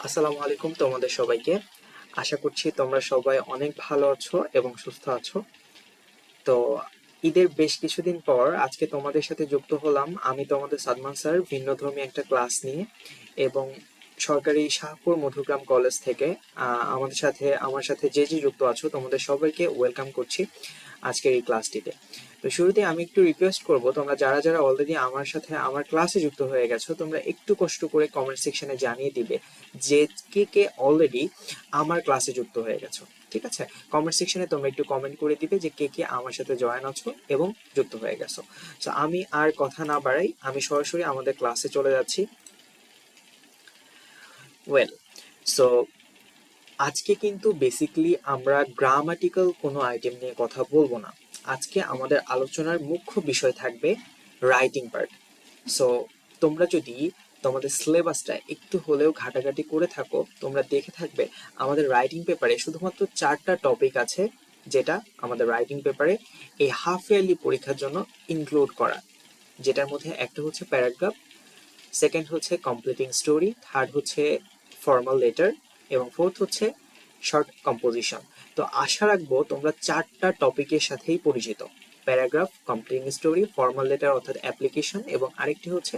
আসসালামু আলাইকুম তোমাদের সবাইকে। আশা করছি তোমরা সবাই অনেক ভালো আছো এবং সুস্থ আছো। তো ঈদের বেশ কিছুদিন পর আজকে তোমাদের সাথে যুক্ত হলাম আমি তোমাদের সাদমান স্যার ভিন্নধর্মী একটা ক্লাস নিয়ে, এবং সরকারি শাহপুর মধুগ্রাম কলেজ থেকে। আমার সাথে যে যে যুক্ত আছো তোমাদের সবাইকে ওয়েলকাম করছি আজকের এই ক্লাসটিতে। তো শুরুতে আমি একটু রিকোয়েস্ট করব, তোমরা যারা যারা অলরেডি আমার সাথে আমার ক্লাসে যুক্ত হয়ে গেছো তোমরা একটু কষ্ট করে কমেন্ট সেকশনে জানিয়ে দিবে যে কে কে অলরেডি আমার ক্লাসে যুক্ত হয়ে গেছো। ঠিক আছে, কমেন্ট সেকশনে তোমরা একটু কমেন্ট করে দিবে যে কে কে আমার সাথে জয়েন আছো এবং যুক্ত হয়ে গেছো। তো আমি আর কথা না বাড়াই, আমি সরাসরি আমাদের ক্লাসে চলে যাচ্ছি। ওয়েল, সো আজকে কিন্তু বেসিক্যালি আমরা গ্রামাটিক্যাল কোনো আইটেম নিয়ে কথা বলবো না। আজকে আমাদের আলোচনার মুখ্য বিষয় থাকবে রাইটিং পার্ট। সো তোমরা যদি তোমাদের সিলেবাসটা একটু হলেও ঘাটাঘাটি করে থাকো, তোমরা দেখে থাকবে আমাদের রাইটিং পেপারে শুধুমাত্র 4টা টপিক আছে, যেটা আমাদের রাইটিং পেপারে এই হাফ ইয়ারলি পরীক্ষার জন্য ইনক্লুড করা। যেটার মধ্যে একটা হচ্ছে প্যারাগ্রাফ, সেকেন্ড হচ্ছে কমপ্লিটিং স্টোরি, থার্ড হচ্ছে ফর্মাল লেটার, এবং ফোর্থ হচ্ছে শর্ট কম্পোজিশন। তো আশা রাখবো তোমরা 4টা টপিকের সাথেই পরিচিত: paragraph, completing story, formal letter অর্থাৎ অ্যাপ্লিকেশন, এবং আরেকটি হচ্ছে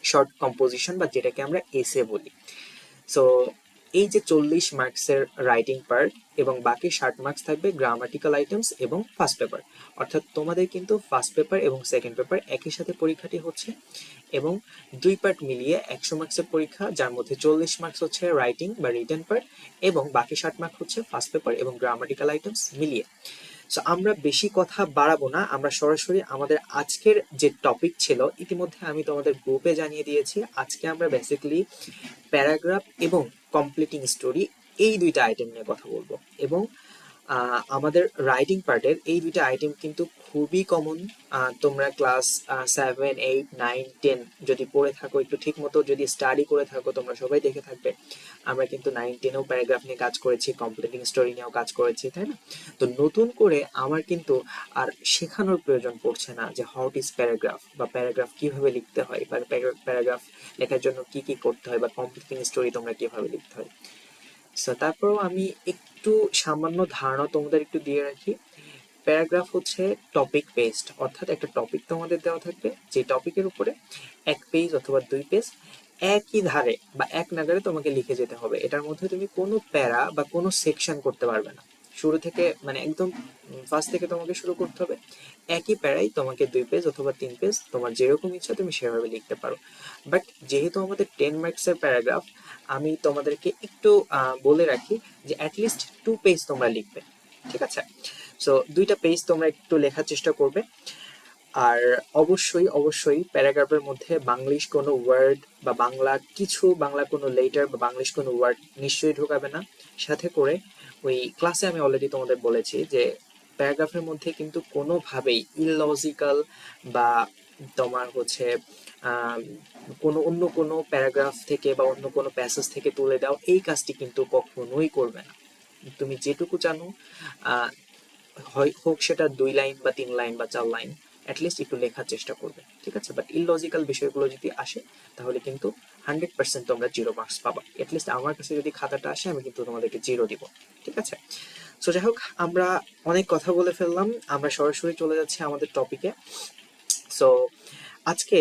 শর্ট কম্পোজিশন বা যেটাকে আমরা এসে বলি। সো এই যে 40 মার্কসের রাইটিং পার্ট এবং বাকি 60 মার্কস থাকবে গ্রামাটিক্যাল আইটেমস এবং ফার্স্ট পেপার। অর্থাৎ তোমাদের কিন্তু ফার্স্ট পেপার এবং সেকেন্ড পেপার একই সাথে পরীক্ষাটি হচ্ছে, এবং দুই পার্ট মিলিয়ে 100 মার্কসের পরীক্ষা, যার মধ্যে 40 মার্কস হচ্ছে রাইটিং বা রিটেন পার্ট এবং বাকি 60 মার্ক হচ্ছে ফার্স্ট পেপার এবং গ্রামাটিক্যাল আইটেমস মিলিয়ে। সো আমরা বেশি কথা বাড়াবো না, আমরা সরাসরি আমাদের আজকের যে টপিক ছিল ইতিমধ্যে আমি তোমাদের গ্রুপে জানিয়ে দিয়েছি। আজকে আমরা বেসিক্যালি প্যারাগ্রাফ এবং কমপ্লিটিং স্টোরি এই দুইটা আইটেম নিয়ে কথা বলবো, এবং আমাদের রাইটিং পার্টের এই দুইটা আইটেম কিন্তু খুবই কমন। তোমরা ক্লাস 7, 8, 9, 10 যদি পড়ে থাকো, একটু ঠিক মতো যদি স্টাডি করে থাকো, তোমরা সবাই দেখে থাকবে আমরা কিন্তু 9, 10-এও প্যারাগ্রাফ নিয়ে কাজ করেছি, কমপ্লিটিং স্টোরি নিয়েও কাজ করেছি, তাই না? তো নতুন করে আমার কিন্তু আর শেখানোর প্রয়োজন পড়ছে না যে হাউ ইজ প্যারাগ্রাফ, বা প্যারাগ্রাফ কিভাবে লিখতে হয়, বা প্যারাগ্রাফ লেখার জন্য কি কি করতে হয়, বা কমপ্লিটিং স্টোরি তোমরা কিভাবে লিখতে হয়। সো তারপরেও আমি একটু সামান্য ধারণা তোমাদের একটু দিয়ে রাখি। প্যারাগ্রাফ হচ্ছে টপিক বেসড, অর্থাৎ একটা টপিক তোমাদের দেওয়া থাকবে, যে টপিকের উপরে 1 পেজ অথবা 2 পেজ একই ধারে বা এক নাগারে তোমাকে লিখে যেতে হবে। এটার মধ্যে তুমি কোনো প্যারা বা কোনো সেকশন করতে পারবে না। শুরু থেকে মানে একদম ফার্স্ট থেকে তোমাকে শুরু করতে হবে। একই প্যারাই তোমাকে 2 পেজ অথবা 3 পেজ, তোমার যেরকম ইচ্ছা তুমি সেভাবে লিখতে পারো। বাট যেহেতু আমাদের 10 মার্কসের প্যারাগ্রাফ, আমি তোমাদেরকে একটু বলে রাখি যে অ্যাটলিস্ট 2 পেজ তোমরা লিখবে। ঠিক আছে, সো 2টা পেজ তোমরা একটু লেখার চেষ্টা করবে। আর অবশ্যই অবশ্যই প্যারাগ্রাফের মধ্যে বাংলিশ কোনো ওয়ার্ড বা বাংলা কোনো লেটার বা বাংলিশ কোনো ওয়ার্ড নিশ্চয়ই ঢোকাবে না। সাথে করে ওই ক্লাসে আমি অলরেডি তোমাদের বলেছি যে প্যারাগ্রাফের মধ্যে কিন্তু কোনোভাবেই ইললজিক্যাল বা তোমার হচ্ছে আহ, অন্য কোনো প্যারাগ্রাফ থেকে বা অন্য কোনো প্যাসেজ থেকে তুলে দাও, এই কাজটি কিন্তু কখনোই করবে না। তুমি যেটুকু জানো, আহ, হোক সেটা 2 লাইন বা 3 লাইন বা 4 লাইন, অ্যাটলিস্ট একটু লেখার চেষ্টা করবে। ঠিক আছে, বাট ইললজিক্যাল বিষয়গুলো যদি আসে তাহলে কিন্তু 100% তোমরা 0 মার্কস পাবা। অ্যাটলিস্ট আমার কাছে যদি খাতাটা আসে আমি কিন্তু তোমাদেরকে 0 দিব। ঠিক আছে, সো যাই হোক, আমরা অনেক কথা বলে ফেললাম, আমরা সরাসরি চলে যাচ্ছি আমাদের টপিকে। সো আজকে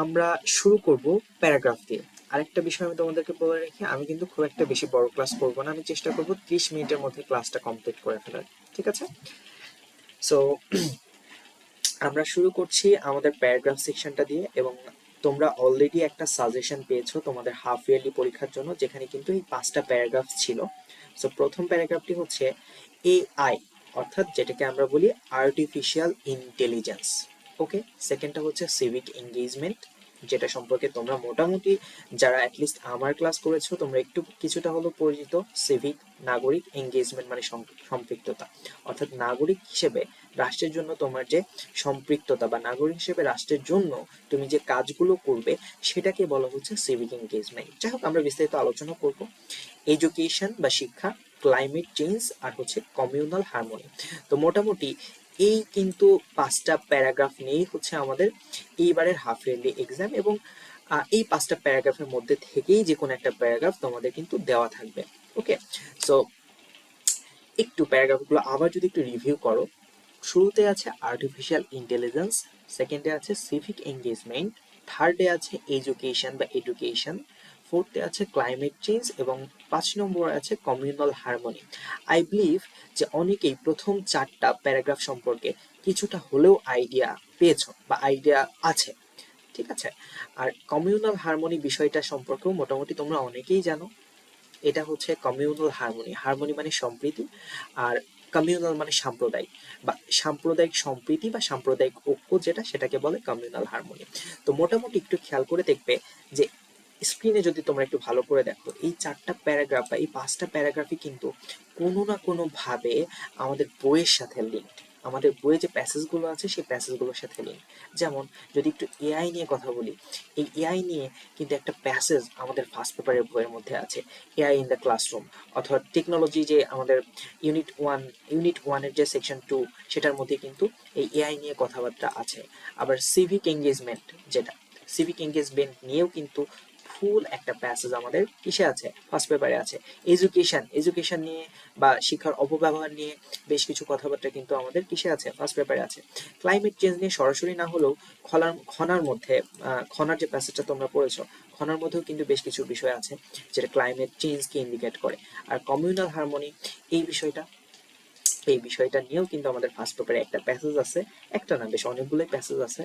আমরা শুরু করব প্যারাগ্রাফ দিয়ে। আরেকটা বিষয় আমি তোমাদেরকে বলে রাখি, আমি কিন্তু খুব একটা বেশি বড় ক্লাস করব না, আমি চেষ্টা করব 30 মিনিটের মধ্যে ক্লাসটা কমপ্লিট করে ফেলার। ঠিক আছে, সো আমরা শুরু করছি আমাদের প্যারাগ্রাফ সেকশনটা দিয়ে, এবং তোমরা অলরেডি একটা সাজেশন পেয়েছো তোমাদের হাফ ইয়ারলি পরীক্ষার জন্য, যেখানে কিন্তু এই 5টা প্যারাগ্রাফ ছিল। সো প্রথম প্যারাগ্রাফটি হচ্ছে এআই, অর্থাৎ যেটাকে আমরা বলি আর্টিফিশিয়াল ইন্টেলিজেন্স। ওকে, সেকেন্ডটা হচ্ছে সিভিক এঙ্গেজমেন্ট, যেটা সম্পর্কে তোমরা মোটামুটি যারা অ্যাটলিস্ট আমার ক্লাস করেছো তোমরা একটু কিছুটা হলো পরিচিত। সিভিক, নাগরিক, এঙ্গেজমেন্ট মানে সম্পৃক্ততা, অর্থাৎ নাগরিক হিসেবে রাষ্ট্রের জন্য তোমার যে সম্পৃক্ততা, বা নাগরিক হিসেবে রাষ্ট্রের জন্য তুমি যে কাজগুলো করবে সেটাকে বলা হচ্ছে সিভিক এঙ্গেজমেন্ট। যাই হোক, আমরা বিস্তারিত আলোচনা করব। এডুকেশন বা শিক্ষা, ক্লাইমেট চেঞ্জ, আর হচ্ছে কমিউনাল হারমোনি। তো মোটামুটি এই কিন্তু 5টা প্যারাগ্রাফ নিয়েই হচ্ছে আমাদের এইবারের হাফ ইয়ারলি এক্সাম, এবং এই 5টা প্যারাগ্রাফের মধ্যে থেকেই যে কোনো একটা প্যারাগ্রাফ তোমাদের কিন্তু দেওয়া থাকবে। ওকে, সো একটু প্যারাগ্রাফগুলো আবার যদি একটু রিভিউ করো, শুরুতে আছে আর্টিফিশিয়াল ইন্টেলিজেন্স, সেকেন্ডে আছে সিভিক এঙ্গেজমেন্ট, থার্ডে আছে এডুকেশন, ফোর্থে আছে ক্লাইমেট চেঞ্জ এবং 5 নম্বরে আছে কমিউনাল হারমোনি। আই বিলিভ যে অনেকেই প্রথম 4টা প্যারাগ্রাফ সম্পর্কে কিছুটা হলেও আইডিয়া পেয়েছো বা আইডিয়া আছে, ঠিক আছে। আর কমিউনাল হারমোনি বিষয়টা সম্পর্কেও মোটামুটি তোমরা অনেকেই জানো। এটা হচ্ছে কমিউনাল হারমোনি, হারমোনি মানে সম্প্রীতি, আর কমিউনাল মানে সাম্প্রদায়িক বা সাম্প্রদায়িক সম্প্রীতি বা সাম্প্রদায়িক ঐক্য, যেটা সেটাকে বলে কমিউনাল হারমোনি। তো মোটামুটি একটু খেয়াল করে দেখবে যে স্ক্রিনে যদি তোমরা একটু ভালো করে দেখো, এই 4টা প্যারাগ্রাফ বা এই 5টা প্যারাগ্রাফই কিন্তু কোনো না কোনো ভাবে আমাদের বইয়ের সাথে লিঙ্কড। আমাদের বইয়ে যে প্যাসেজগুলো আছে সেই প্যাসেজগুলোর সাথে লিঙ্ক। যেমন যদি একটু এআই নিয়ে কথা বলি, এই এআই নিয়ে কিন্তু একটা প্যাসেজ আমাদের ফার্স্ট পেপারের বইয়ের মধ্যে আছে, এআই ইন দ্য ক্লাসরুম, অথবা টেকনোলজি যে আমাদের ইউনিট ওয়ানের যে সেকশন 2 সেটার মধ্যে কিন্তু এই এআই নিয়ে কথাবার্তা আছে। আবার সিভিক এঙ্গেজমেন্ট নিয়েও কিন্তু ফুল একটা প্যাসেজ আমাদের কিসে আছে, ফার্স্ট পেপারে আছে। এডুকেশন নিয়ে বা শিক্ষার অপব্যবহার নিয়ে বেশ কিছু কথাবার্তা কিন্তু আমাদের কিসে আছে, ফার্স্ট পেপারে আছে। ক্লাইমেট চেঞ্জ নিয়ে সরাসরি না হলেও খনার মধ্যে, খনার যে প্যাসেজটা তোমরা পড়েছো, খনার মধ্যেও কিন্তু বেশ কিছু বিষয় আছে যেটা ক্লাইমেট চেঞ্জকে ইন্ডিকেট করে। আর কমিউনাল হারমোনি এই বিষয়টা নিয়েও কিন্তু আমাদের ফার্স্ট পেপারে একটা প্যাসেজ আছে, একটা না বেশ অনেকগুলো প্যাসেজ আছে।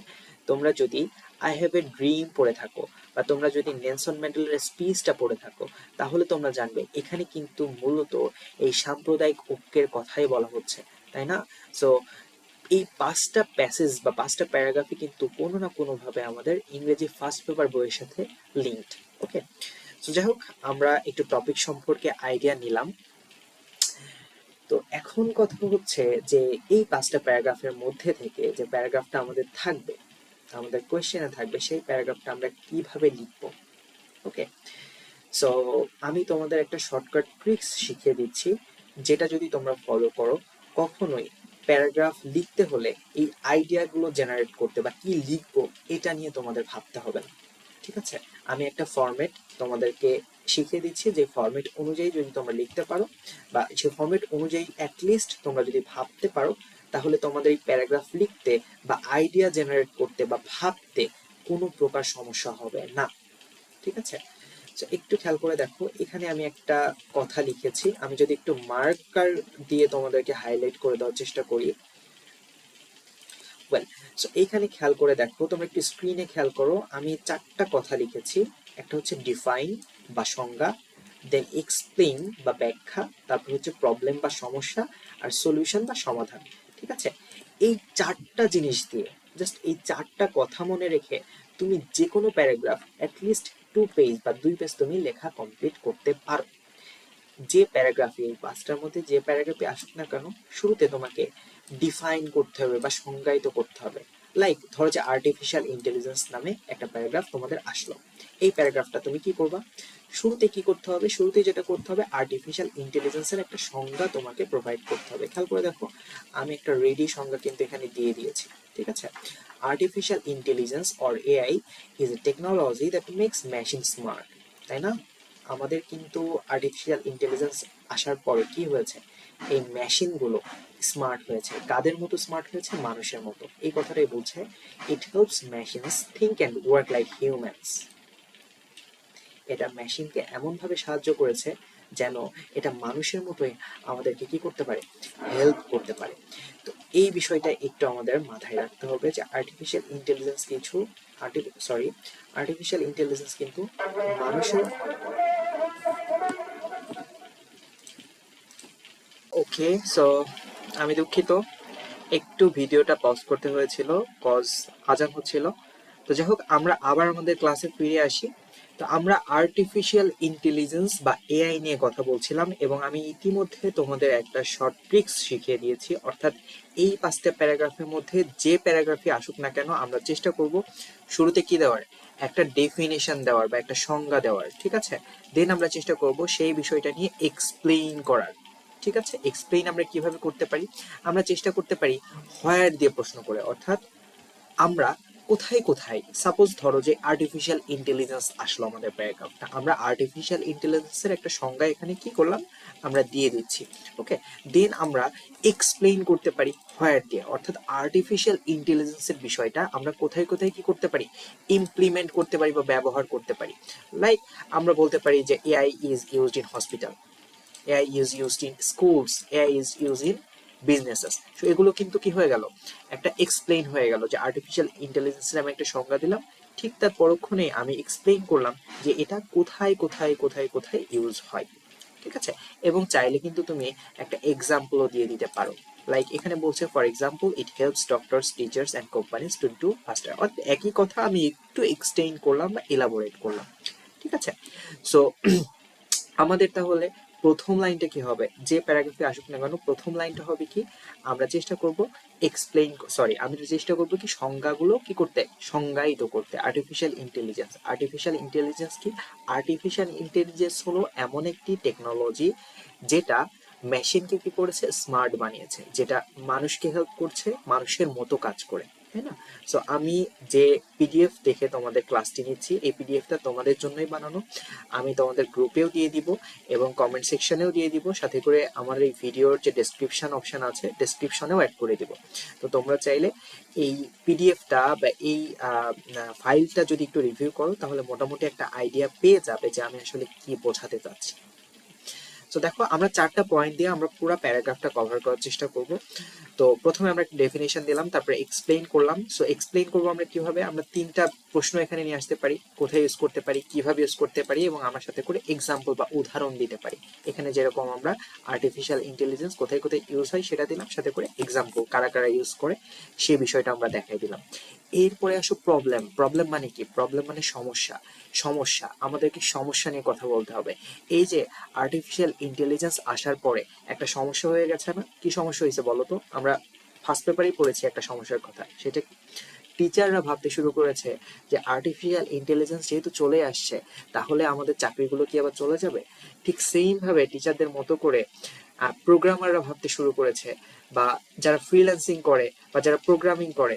তোমরা যদি আই হ্যাভ এ ড্রিম পড়ে থাকো বা তোমরা যদি নেলসন ম্যান্ডেলার স্পিচটা পড়ে থাকো, তাহলে তোমরা জানবে এখানে কিন্তু মূলত এই সাম্প্রদায়িক ঐক্যের কথাই বলা হচ্ছে, তাই না? সো এই 5টা প্যাসেজ বা 5টা প্যারাগ্রাফই কিন্তু কোনো না কোনো ভাবে আমাদের ইংরেজি ফার্স্ট পেপার বইয়ের সাথে লিঙ্কড। ওকে, সো যাই হোক, আমরা একটু টপিক সম্পর্কে আইডিয়া নিলাম। তো এখন কথা হচ্ছে যে এই 5টা প্যারাগ্রাফের মধ্যে থেকে যে প্যারাগ্রাফটা আমাদের থাকবে, আমাদের কোয়েশ্চেনে থাকবে, সেই প্যারাগ্রাফটা আমরা কিভাবে লিখব। ওকে, সো আমি তোমাদের একটা শর্টকাট ট্রিক্স শিখিয়ে দিচ্ছি, যেটা যদি তোমরা ফলো করো, কখনোই প্যারাগ্রাফ লিখতে হলে এই আইডিয়াগুলো জেনারেট করতে বা কি লিখবো এটা নিয়ে তোমাদের ভাবতে হবে না, ঠিক আছে। আমি একটা ফরম্যাট তোমাদেরকে শিখিয়ে দিচ্ছি, যে ফরম্যাট অনুযায়ী যদি তোমরা লিখতে পারো বা সেই ফরম্যাট অনুযায়ী অ্যাটলিস্ট তোমরা যদি ভাবতে পারো, তাহলে তোমাদের এই প্যারাগ্রাফ লিখতে বা আইডিয়া জেনারেট করতে বা ভাবতে কোনো প্রকার সমস্যা হবে না, ঠিক আছে। একটু খেয়াল করে দেখো, এখানে আমি একটা কথা লিখেছি, আমি যদি একটু মার্কার দিয়ে তোমাদেরকে হাইলাইট করে দেওয়ার চেষ্টা করি। ওয়েল, সো এইখানে খেয়াল করে দেখো, তোমরা একটু স্ক্রিনে খেয়াল করো, আমি 4টা কথা লিখেছি। একটা হচ্ছে ডিফাইন বা সংজ্ঞা, দেন এক্সপ্লেইন বা ব্যাখ্যা, তারপর হচ্ছে প্রবলেম বা সমস্যা, আর সলিউশন বা সমাধান, ঠিক আছে। এই 4টা জিনিস দিয়ে, জাস্ট এই 4টা কথা মনে রেখে তুমি যে কোনো প্যারাগ্রাফ অ্যাটলিস্ট 2 পেজ বা 2 পেজ তুমি লেখা কমপ্লিট করতে পারো। যে প্যারাগ্রাফে, এই 5টার মধ্যে যে প্যারাগ্রাফে আসুক না কেন, শুরুতে তোমাকে ডিফাইন করতে হবে বা সংজ্ঞায়িত করতে হবে। লাইক ধরো যে আর্টিফিশিয়াল ইন্টেলিজেন্স নামে একটা প্যারাগ্রাফ তোমাদের আসলো, এই প্যারাগ্রাফটা তুমি কি করবা, শুরুতে কি করতে হবে, শুরুতে যেটা করতে হবে, আর্টিফিশিয়াল ইন্টেলিজেন্সের একটা সংজ্ঞা তোমাকে প্রোভাইড করতে হবে। খেয়াল করে দেখো, আমি একটা রেডি সংজ্ঞা কিন্তু এখানে দিয়ে দিয়েছি, ঠিক আছে। Artificial intelligence or AI is a technology that makes machine smart, তাই না? আমাদের কিন্তু আর্টিফিশিয়াল ইন্টেলিজেন্স আসার পরে কি হয়েছে, এই মেশিনগুলো স্মার্ট হয়েছে। কাদের মতো স্মার্ট হয়েছে? মানুষের মতো। এই কথাটাই বলছে, it helps machines think and work like humans. এটা মেশিনকে এমনভাবে সাহায্য করেছে যেন এটা মানুষের মতোই আমাদেরকে কি করতে পারে, হেল্প করতে পারে। তো এই বিষয়টা একটু আমাদের মাথায় রাখতে হবে যে আর্টিফিশিয়াল ইন্টেলিজেন্স আর্টিফিশিয়াল ইন্টেলিজেন্স কিন্তু মানুষের। ওকে, সো আমি দুঃখিত, একটু ভিডিওটা পজ করতে হয়েছিল, কজ আজান হচ্ছিল। তো যাই হোক, আমরা আবার আমাদের ক্লাসে ফিরে আসি। তো আমরা আর্টিফিশিয়াল ইন্টেলিজেন্স বা এআই নিয়ে কথা বলছিলাম, এবং আমি ইতিমধ্যে তোমাদের একটা শর্ট ট্রিক্স শিখিয়ে দিয়েছি। অর্থাৎ এই 5টা প্যারাগ্রাফের মধ্যে যে প্যারাগ্রাফই আসুক না কেন, আমরা চেষ্টা করব শুরুতে কি দেওয়ার, একটা ডেফিনেশন দেওয়ার বা একটা সংজ্ঞা দেওয়ার, ঠিক আছে। দেন আমরা চেষ্টা করব সেই বিষয়টা নিয়ে এক্সপ্লেইন করার, ঠিক আছে। এক্সপ্লেইন আমরা কিভাবে করতে পারি, আমরা চেষ্টা করতে পারি হোয়ার দিয়ে প্রশ্ন করে। অর্থাৎ আমরা কোথায় কোথায়, সাপোজ ধরো যে আর্টিফিশিয়াল ইন্টেলিজেন্স আসলো আমাদের প্যারাগ্রাফটা, আমরা আর্টিফিশিয়াল ইন্টেলিজেন্সের একটা সংজ্ঞা এখানে কি করলাম, আমরা দিয়ে দিচ্ছি। ওকে, দেন আমরা এক্সপ্লেইন করতে পারি হোয়ার দিয়ে, অর্থাৎ আর্টিফিশিয়াল ইন্টেলিজেন্সের বিষয়টা আমরা কোথায় কোথায় কি করতে পারি, ইমপ্লিমেন্ট করতে পারি বা ব্যবহার করতে পারি। লাইক আমরা বলতে পারি যে AI is used in hospital, AI is used in schools, AI is use in businesses. So এগুলো কিন্তু কি হয়ে গেল, একটা এক্সপ্লেইন হয়ে গেল যে আর্টিফিশিয়াল ইন্টেলিজেন্সের আমি একটা সংজ্ঞা দিলাম, ঠিক তার পরক্ষণে আমি এক্সপ্লেইন করলাম যে এটা কোথায় কোথায় কোথায় কোথায় ইউজ হয়। ঠিক আছে, এবং চাইলে কিন্তু তুমি একটা এক্সাম্পলও দিয়ে দিতে পারো। লাইক এখানে বলছে for example it helps doctors, teachers and companies to do ফাস্টার, অর্থাৎ একই কথা আমি একটু এক্সটেন্ড করলাম বা এলাবোরেট করলাম। ঠিক আছে, সো আমাদের তাহলে প্রথম লাইনটা কি হবে, যে প্যারাগ্রাফে আসুক না কেন প্রথম লাইনটা হবে কি, আমরা চেষ্টা করব এক্সপ্লেইন, সরি আমি চেষ্টা করব কি সংজ্ঞাগুলো কি করতে, সংজ্ঞায়িত করতে। আর্টিফিশিয়াল ইন্টেলিজেন্স, আর্টিফিশিয়াল ইন্টেলিজেন্স কি, আর্টিফিশিয়াল ইন্টেলিজেন্স হলো এমন একটি টেকনোলজি যেটা মেশিনকে কি করেছে, স্মার্ট বানিয়েছে, যেটা মানুষকে হেল্প করছে মানুষের মতো কাজ করে, তাই না? সো আমি যে পিডিএফ দেখে তোমাদের ক্লাসটি নিচ্ছি, এই পিডিএফটা তোমাদের জন্যই বানানো, আমি তোমাদের গ্রুপেও দিয়ে দিব এবং কমেন্ট সেকশনেও দিয়ে দিব, সাথে করে আমার এই ভিডিওর যে ডেসক্রিপশন অপশন আছে ডেসক্রিপশনেও অ্যাড করে দিব। তো তোমরা চাইলে এই পিডিএফটা বা এই ফাইলটা যদি একটু রিভিউ করো তাহলে মোটামুটি একটা আইডিয়া পেয়ে যাবে যে আমি আসলে কি বোঝাতে চাচ্ছি। তো দেখো আমরা 4টা পয়েন্ট দিয়ে আমরা পুরো প্যারাগ্রাফটা কভার করার চেষ্টা করব। তো প্রথমে আমরা একটা ডেফিনেশন দিলাম, তারপরে এক্সপ্লেইন করলাম। সো এক্সপ্লেইন করবো আমরা কিভাবে, আমরা 3টা প্রশ্ন এখানে নিয়ে আসতে পারি, কোথায় ইউজ করতে পারি, কিভাবে ইউজ করতে পারি, এবং আমার সাথে করে এক্সাম্পল বা উদাহরণ দিতে পারি। এখানে যেরকম আমরা আর্টিফিশিয়াল ইন্টেলিজেন্স কোথায় কোথায় ইউজ হয় সেটা দিলাম, সাথে করে এক্সাম্পল কারা কারা ইউজ করে সেই বিষয়টা আমরা দেখাই দিলাম। এরপরে আসো প্রবলেম। প্রবলেম মানে কি, প্রবলেম মানে সমস্যা। সমস্যা, আমাদেরকে সমস্যা নিয়ে কথা বলতে হবে। এই যে আর্টিফিশিয়াল ইন্টেলিজেন্স আসার পরে একটা সমস্যা হয়ে গেছে না, কি সমস্যা হয়েছে বলো তো? আমরা ফার্স্ট পেপারেই পড়েছি একটা সমস্যার কথা, সেটা টিচাররা ভাবতে শুরু করেছে যে আর্টিফিশিয়াল ইন্টেলিজেন্স যেহেতু চলে আসছে তাহলে আমাদের চাকরিগুলো কি আবার চলে যাবে। ঠিক সেম ভাবে টিচারদের মতো করে প্রোগ্রামাররা ভাবতে শুরু করেছে, বা যারা ফ্রিল্যান্সিং করে বা যারা প্রোগ্রামিং করে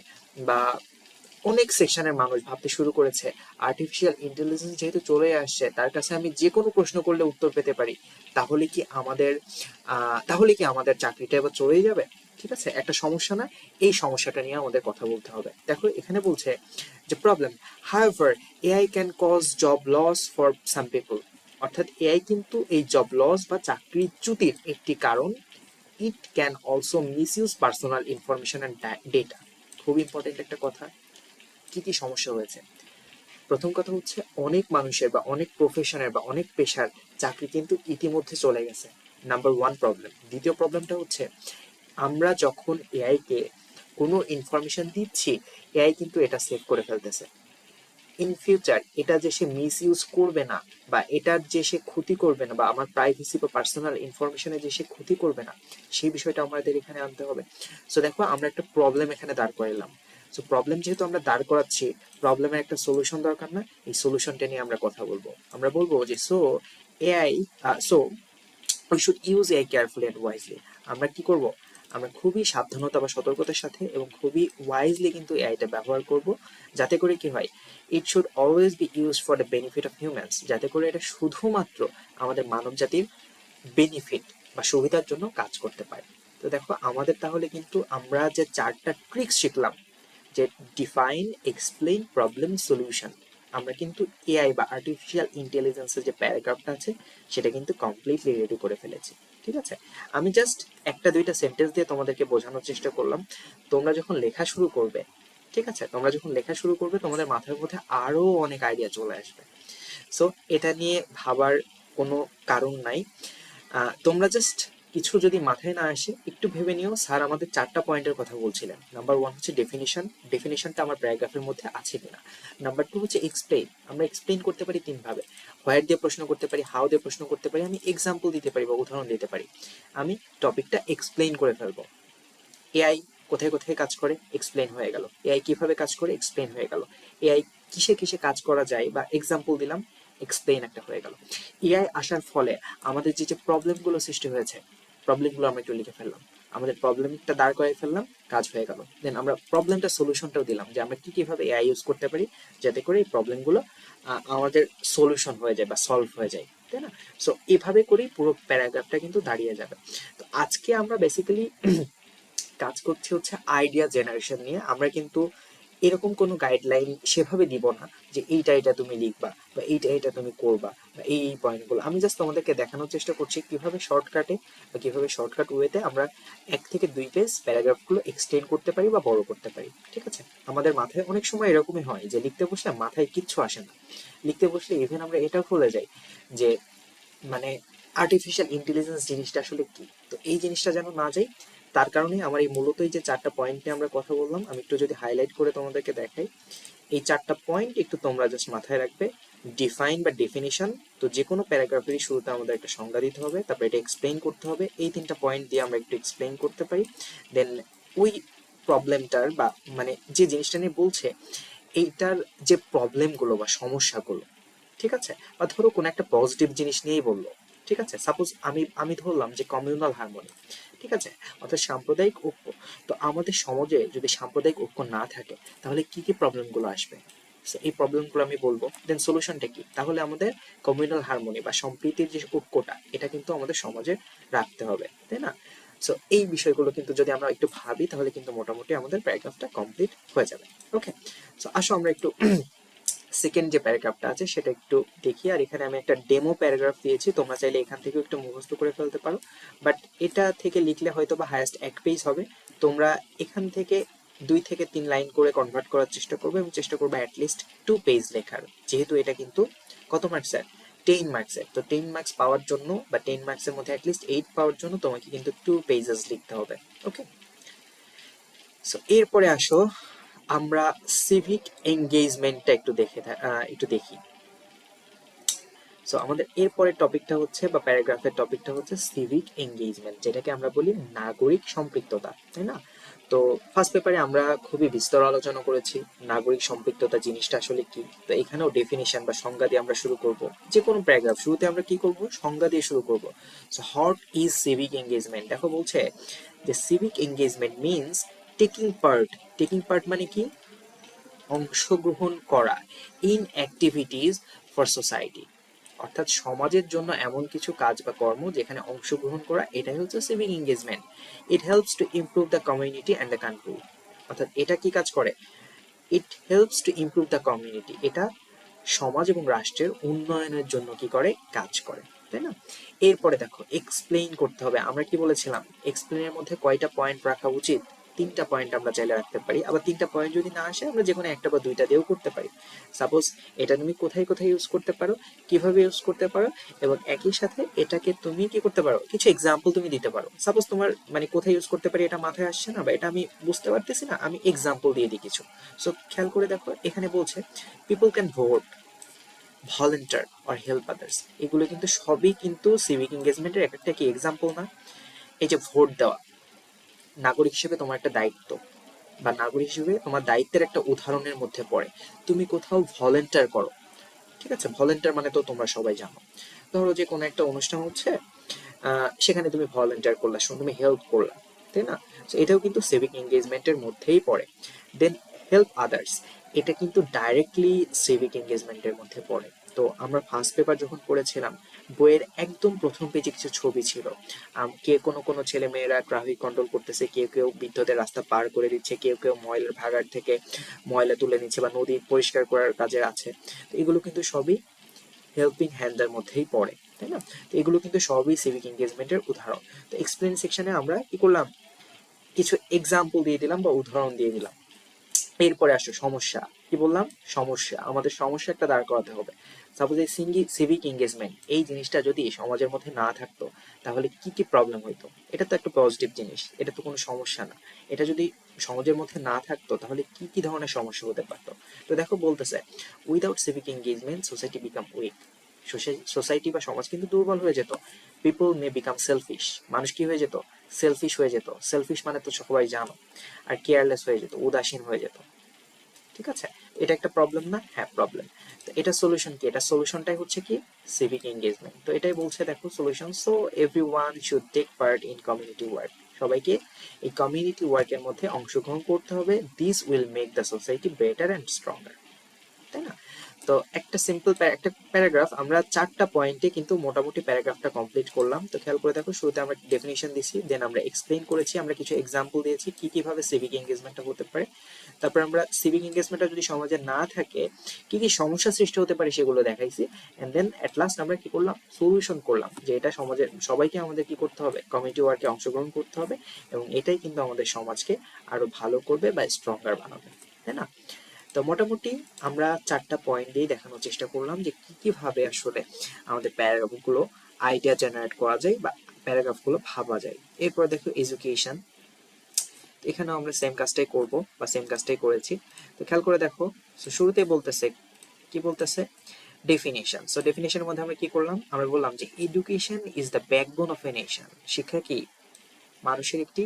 বা অনেক সেকশনের মানুষ ভাবতে শুরু করেছে আর্টিফিশিয়াল ইন্টেলিজেন্স যেহেতু চলে আসছে তার কাছে আমি যে কোনো প্রশ্ন করলে উত্তর পেতে পারি, তাহলে কি আমাদের চাকরিটা এবার চলেই যাবে। ঠিক আছে, একটা সমস্যা না, এই সমস্যাটা নিয়ে আমাদের কথা বলতে হবে। দেখো এখানে বলছে যে problem, however AI can cause job loss for some people, অর্থাৎ এআই কিন্তু এই জব লস বা চাকরিচ্যুতির একটি কারণ। It can also misuse personal information and data. খুব ইম্পর্টেন্ট একটা কথা। কি কি সমস্যা হয়েছে, প্রথম কথা হচ্ছে অনেক মানুষের বা অনেক প্রফেশনের বা অনেক পেশার চাকরি কিন্তু ইতিমধ্যে চলে গেছে, নাম্বার ওয়ান প্রবলেম। দ্বিতীয় প্রবলেমটা হচ্ছে আমরা যখন এআই কে কোনো ইনফরমেশন দিচ্ছি এআই কিন্তু এটা সেভ করে ফেলতেছে। ইন ফিউচার এটা যে সে মিস ইউজ করবে না বা এটার যে সে ক্ষতি করবে না বা আমার প্রাইভেসি বা পার্সোনাল ইনফরমেশনের যে সে ক্ষতি করবে না সেই বিষয়টা আমাদের এখানে আনতে হবে। সো দেখো আমরা একটা প্রবলেম এখানে দাঁড় করালাম। সো প্রবলেম যেহেতু আমরা দাঁড় করাচ্ছি, প্রবলেমের একটা সলিউশন দরকার না, এই সলিউশনটা নিয়ে আমরা কথা বলবো। আমরা বলবো যে AI so we should use AI carefully and wisely. আমরা কি করব, আমরা খুবই সাবধানতা বা সতর্কতার সাথে এবং খুবই ওয়াইজলি কিন্তু এআইটা ব্যবহার করব, যাতে করে কি হয়, it should always be use for the benefit of humans, যাতে করে এটা শুধুমাত্র আমাদের মানব জাতির বেনিফিট বা সুবিধার জন্য কাজ করতে পারে। তো দেখো আমাদের তাহলে কিন্তু আমরা যে 4টা ট্রিক্স শিখলাম, যে ডিফাইন, এক্সপ্লেইন, প্রবলেম, সলিউশন, আমরা কিন্তু এআই বা আর্টিফিশিয়াল ইন্টেলিজেন্সের যে প্যারাগ্রাফটা আছে সেটা কিন্তু কমপ্লিটলি রেডি করে ফেলেছি। ঠিক আছে, আমি জাস্ট একটা দুইটা সেন্টেন্স দিয়ে তোমাদেরকে বোঝানোর চেষ্টা করলাম। তোমরা যখন লেখা শুরু করবে, ঠিক আছে, তোমরা যখন লেখা শুরু করবে তোমাদের মাথার মধ্যে আরো অনেক আইডিয়া চলে আসবে। সো এটা নিয়ে ভাবার কোনো কারণ নাই। তোমরা জাস্ট কিছু যদি মাথায় না আসে একটু ভেবে নিও, স্যার আমাদের 4টা পয়েন্টের কথা বলছিলেন। নাম্বার ওয়ান হচ্ছে ডেফিনিশন, ডেফিনিশনটা আমার প্যারাগ্রাফের মধ্যে আছে কিনা। নাম্বার টু হচ্ছে এক্সপ্লেইন, আমরা এক্সপ্লেইন করতে পারি 3 ভাবে, হোয়ার দিয়ে প্রশ্ন করতে পারি, হাউ দিয়ে প্রশ্ন করতে পারি, আমি এক্সাম্পল দিতে পারি বা উদাহরণ দিতে পারি। আমি টপিকটা এক্সপ্লেইন করে ফেলবো। এআই কোথায় কোথায় কাজ করে, এক্সপ্লেইন হয়ে গেল। এআই কিভাবে কাজ করে, এক্সপ্লেইন হয়ে গেল। এআই কিসে কিসে কাজ করা যায় বা এক্সাম্পল দিলাম, এক্সপ্লেইন একটা হয়ে গেল। এআই আসার ফলে আমাদের যে যে প্রবলেমগুলো সৃষ্টি হয়েছে, প্রবলেমগুলো আমরা একটু লিখে ফেললাম। আমাদের প্রবলেমটা দাঁড় করাই ফেললাম, কাজ হয়ে গেল। দেন আমরা প্রবলেমটা সলিউশনটাও দিলাম যে আমরা কিভাবে এআই ইউজ করতে পারি যাতে করে এই প্রবলেমগুলো আমাদের সলিউশন হয়ে যায় বা সলভ হয়ে যায়, তাই না? সো এভাবে করেই পুরো প্যারাগ্রাফটা কিন্তু দাঁড়িয়ে যাবে। তো আজকে আমরা বেসিক্যালি কাজ করছি হচ্ছে আইডিয়া জেনারেশন নিয়ে। আমরা কিন্তু এরকম কোনো গাইডলাইন সেভাবে দিব না যে এইটা এটা তুমি লিখবা বা এইটা এটা তুমি করবা বা এই পয়েন্টগুলো। আমি জাস্ট তোমাদেরকে দেখানোর চেষ্টা করছি কিভাবে শর্টকাটে বা কিভাবে শর্টকাট ওয়েতে আমরা 1 থেকে 2 পেজ প্যারাগ্রাফগুলো এক্সটেন্ড করতে পারি বা বড় করতে পারি। ঠিক আছে? আমাদের মাথায় অনেক সময় এরকমই হয় যে লিখতে বসলে মাথায় কিচ্ছু আসে না, লিখতে বসলে ইভেন আমরা এটাও ভুলে যাই যে মানে আর্টিফিশিয়াল ইন্টেলিজেন্স জিনিসটা আসলে কি। তো এই জিনিসটা যেন না যাই, তার কারণে আমার এই মূলত এই যে 4টা পয়েন্ট নিয়ে আমরা কথা বললাম, আমি একটু যদি হাইলাইট করে তোমাদেরকে দেখাই, এই 4টা পয়েন্ট একটু তোমরা জাস্ট মাথায় রাখবে। ডিফাইন বা ডেফিনিশন, তো যে কোনো প্যারাগ্রাফেরই শুরুতে আমাদের একটা সংজ্ঞা দিতে হবে, তারপর এটা এক্সপ্লেইন করতে হবে, এই 3টা পয়েন্ট দিয়ে আমরা একটু এক্সপ্লেইন করতে পারি। দেন ওই প্রবলেমটার বা মানে যে জিনিসটা নিয়ে বলছে এইটার যে প্রবলেমগুলো বা সমস্যাগুলো, ঠিক আছে? বা ধরো কোনো একটা পজিটিভ জিনিস নিয়েই বললো, ঠিক আছে? সাপোজ আমি আমি ধরলাম যে কমিউনাল হারমোনি, ঠিক আছে, অর্থাৎ সাম্প্রদায়িক ঐক্য। তো আমাদের সমাজে যদি সাম্প্রদায়িক ঐক্য না থাকে তাহলে কি কি প্রবলেমগুলো আসবে, এই প্রবলেমগুলো আমি বলবো। দেন সলিউশনটা কি, তাহলে আমাদের কমিউনাল হারমোনি বা সম্প্রীতির যে ঐক্যটা এটা কিন্তু আমাদের সমাজে রাখতে হবে, তাই না? সো এই বিষয়গুলো কিন্তু যদি আমরা একটু ভাবি তাহলে কিন্তু মোটামুটি আমাদের প্যারাগ্রাফটা কমপ্লিট হয়ে যাবে। ওকে, সো আসো আমরা একটু সেকেন্ড যে প্যারাগ্রাফটা আছে সেটা একটু দেখি। আর এখানে আমি একটা ডেমো প্যারাগ্রাফ দিয়েছি, তোমরা চাইলে এখান থেকেও একটু মুখস্থ করে ফেলতে পারো, বাট এটা থেকে লিখলে হয়তো বা হায়েস্ট 1 পেজ হবে। তোমরা এখান থেকে 2 থেকে 3 লাইন করে কনভার্ট করার চেষ্টা করবে এবং চেষ্টা করবে অ্যাটলিস্ট 2 পেজ লেখার, যেহেতু এটা কিন্তু কত মার্কসের, 10 মার্কসের। তো 10 মার্কস পাওয়ার জন্য বা 10 মার্কসের মধ্যে অ্যাটলিস্ট 8 পাওয়ার জন্য তোমাকে কিন্তু 2 পেজেস লিখতে হবে। ওকে, সো এরপরে আসো আমরা সিভিক এঙ্গেজমেন্টটা একটু দেখি। সো আমাদের এরপরের টপিকটা হচ্ছে বা প্যারাগ্রাফের টপিকটা হচ্ছে সিভিক এঙ্গেজমেন্ট, যেটাকে আমরা বলি নাগরিক সম্পৃক্ততা, তাই না? তো ফার্স্ট পেপারে আমরা খুবই বিস্তর আলোচনা করেছি নাগরিক সম্পৃক্ততা জিনিসটা আসলে কি। তো এখানেও ডেফিনিশন বা সংজ্ঞা দিয়ে আমরা শুরু করব। যে কোনো প্যারাগ্রাফ শুরুতে আমরা কি করব, সংজ্ঞা দিয়ে শুরু করব। So what is civic engagement? দেখো বলছে যে civic engagement means taking part. Taking part মানে কি, অংশগ্রহণ করা ইন অ্যাক্টিভিটিস ফর সোসাইটি, অর্থাৎ সমাজের জন্য এমন কিছু কাজ বা কর্ম যেখানে অংশগ্রহণ করা, এটাই হচ্ছে civic engagement. It helps to improve the community and the country. অর্থাৎ এটা কি কাজ করে, it helps to improve the community, এটা সমাজ এবং রাষ্ট্রের উন্নয়নের জন্য কি করে, কাজ করে, তাই না? এরপরে দেখো এক্সপ্লেইন করতে হবে। আমরা কি বলেছিলাম, এক্সপ্লেইনের মধ্যে কয়টা পয়েন্ট রাখা উচিত, 3টা পয়েন্ট আমরা চাইলে রাখতে পারি। আবার 3টা পয়েন্ট যদি না আসে আমরা যে কোনো একটা বা 2টা দিয়েও করতে পারি। সাপোজ এটা তুমি কোথায় কোথায় ইউজ করতে পারো, কিভাবে ইউজ করতে পারো, এবং একই সাথে এটাকে তুমি কি করতে পারো, কিছু এক্সাম্পল তুমি দিতে পারো। সাপোজ তোমার মানে কোথায় ইউজ করতে পারি এটা মাথায় আসছে না বা এটা আমি বুঝতে পারতেছি না, আমি এক্সাম্পল দিয়ে দিই কিছু। সো খেয়াল করে দেখো এখানে বলছে people can vote, volunteer or help others, এগুলো কিন্তু সবই কিন্তু সিভিক এঙ্গেজমেন্টের একটা কি এক্সাম্পল না? এই যে ভোট দেওয়া, নাগরিক হিসেবে তোমার একটা দায়িত্ব বা নাগরিক হিসেবে তোমার দায়িত্বের একটা উদাহরণের মধ্যে পড়ে। তুমি কোথাও ভলেন্টিয়ার করো, ঠিক আছে? ভলেন্টিয়ার মানে তো তোমরা সবাই জানো, ধরো যে কোনো একটা অনুষ্ঠান হচ্ছে, সেখানে তুমি ভলেন্টিয়ার করলা, তুমি হেল্প করলা, তাই না? তো এটাও কিন্তু সিভিক এঙ্গেজমেন্টের মধ্যেই পড়ে। দেন হেল্প আদার্স, এটা কিন্তু ডাইরেক্টলি সিভিক এঙ্গেজমেন্টের মধ্যে পড়ে। তো আমরা ফার্স্ট পেপার যখন পড়েছিলাম, বইয়ের একদম প্রথম পেজে কিছু ছবি ছিল, কে কোনো কোনো ছেলে মেয়েরা ট্রাফিক কন্ট্রোল করতেছে, কেউ কেউ বিদ্যুতের রাস্তা পার করে দিচ্ছে, কেউ কেউ ময়লার ভাগাড় থেকে ময়লা তুলে নিচ্ছে বা নদী পরিষ্কার করার কাজে আছে। তো এগুলো কিন্তু সবই হেল্পিং হ্যান্ডের মধ্যেই পড়ে, তাই না? তো এগুলো কিন্তু সবই সিভিক এঙ্গেজমেন্টের উদাহরণ। তো এক্সপ্লেন সেকশনে আমরা কি করলাম, কিছু এক্সাম্পল দিয়ে দিলাম বা উদাহরণ দিয়ে দিলাম। এরপরে আসো সমস্যা, কি বললাম, সমস্যা, আমাদের সমস্যা একটা দাঁড় করাতে হবে। সাপোজ এই সিভিক এঙ্গেজমেন্ট এই জিনিসটা যদি সমাজের মধ্যে না থাকতো তাহলে কি কি প্রবলেম হইতো। এটা তো একটা পজিটিভ জিনিস, এটা তো কোনো সমস্যা না। এটা যদি সমাজের মধ্যে না থাকতো তাহলে কি কি ধরনের সমস্যা হতে পারতো। তো দেখো বলতেছে without civic engagement society become weak, society বা সমাজ কিন্তু দুর্বল হয়ে যেত। পিপল মে বিকাম সেলফিশ, মানুষ কি হয়ে যেত, সেলফিশ হয়ে যেত। সেলফিশ মানে তো সবাই জানো। আর কেয়ারলেস হয়ে যেত, উদাসীন হয়ে যেত, ঠিক আছে? এটা একটা প্রবলেম না? হ্যাঁ প্রবলেম। তো এটা সলিউশন কি, এটা সলিউশনটাই হচ্ছে কি, সিভিক এঙ্গেজমেন্ট। তো এটাই বলছে দেখো solution, so everyone should take part in community work. সবাইকে এই কমিউনিটি ওয়ার্কের মধ্যে অংশগ্রহণ করতে হবে। This will make the society better and stronger, তাই না? তো একটা সিম্পল একটা প্যারাগ্রাফ আমরা 4টা পয়েন্টে কিন্তু মোটামুটি প্যারাগ্রাফটা কমপ্লিট করলাম। তো খেয়াল করে দেখো, শুরুতে আমরা ডেফিনিশন দিয়েছি, দেন আমরা এক্সপ্লেইন করেছি, আমরা কিছু এক্সাম্পল দিয়েছি কি কিভাবে সিভিক এঙ্গেজমেন্টটা হতে পারে। তারপর আমরা সিভিক এঙ্গেজমেন্টটা যদি সমাজে না থাকে কি কি সমস্যা সৃষ্টি হতে পারে সেগুলো দেখাইছি। এন্ড দেন এট লাস্ট আমরা কি করলাম, সলিউশন করলাম যে এটা সমাজের সবাইকে আমাদের কি করতে হবে, কমিউনিটি ওয়ার্কে অংশগ্রহণ করতে হবে, এবং এটাই কিন্তু আমাদের সমাজকে আরো ভালো করবে বা স্ট্রঙ্গার বানাবে, তাই না? তো মোটামুটি আমরা 4টা পয়েন্ট দিয়ে দেখানোর চেষ্টা করলাম যে কিভাবে আসলে আমাদের প্যারাগ্রাফগুলো আইডিয়া জেনারেট করা যায় বা প্যারাগ্রাফগুলো ভাবা যায়। এরপর দেখো এডুকেশন, এখানে আমরা সেম কাজটাই করব বা সেম কাজটাই করেছি। তো খেয়াল করে দেখো, শুরুতেই বলতেছে, কি বলতেছে, ডেফিনেশন। সো ডেফিনেশনের মধ্যে আমরা কি করলাম, আমরা বললাম যে education is the backbone of a nation. শিক্ষা কি মানুষের একটি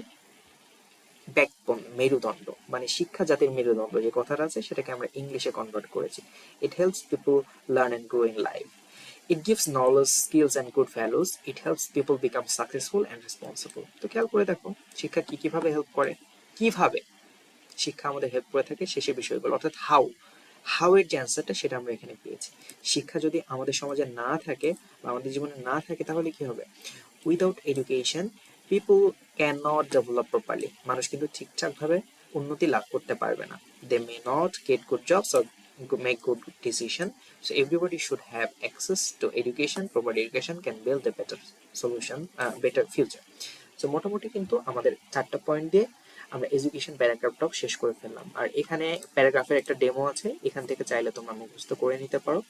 ব্যাকবোন, মেরুদণ্ড, মানে শিক্ষা জাতির মেরুদণ্ড যে কথাটা আছে সেটাকে আমরা ইংলিশে কনভার্ট করেছি। It helps people learn and grow in life. It gives knowledge, skills and good values. It helps people become successful and responsible. তো খেয়াল করে দেখো শিক্ষা কি কিভাবে হেল্প করে, কিভাবে শিক্ষা আমাদের হেল্প করে থাকে শেষে বিষয়গুলো, অর্থাৎ হাউ, হাউ এর যে অ্যান্সারটা সেটা আমরা এখানে পেয়েছি। শিক্ষা যদি আমাদের সমাজে না থাকে বা আমাদের জীবনে না থাকে তাহলে কি হবে, without education people can not develop properly. মানুষ কিন্তু ঠিকঠাকভাবে উন্নতি লাভ করতে পারবে না। They may not get good jobs or make good decision. So everybody should have access to education. Proper education can build a better solution, better future. So মোটামুটি কিন্তু আমাদের 4টা পয়েন্ট দিয়ে আমরা এডুকেশন প্যারাগ্রাফটাও শেষ করে ফেললাম। আর এখানে প্যারাগ্রাফের একটা ডেমো আছে, এখান থেকে চাইলে তোমরা মুখস্থ করে নিতে পারো।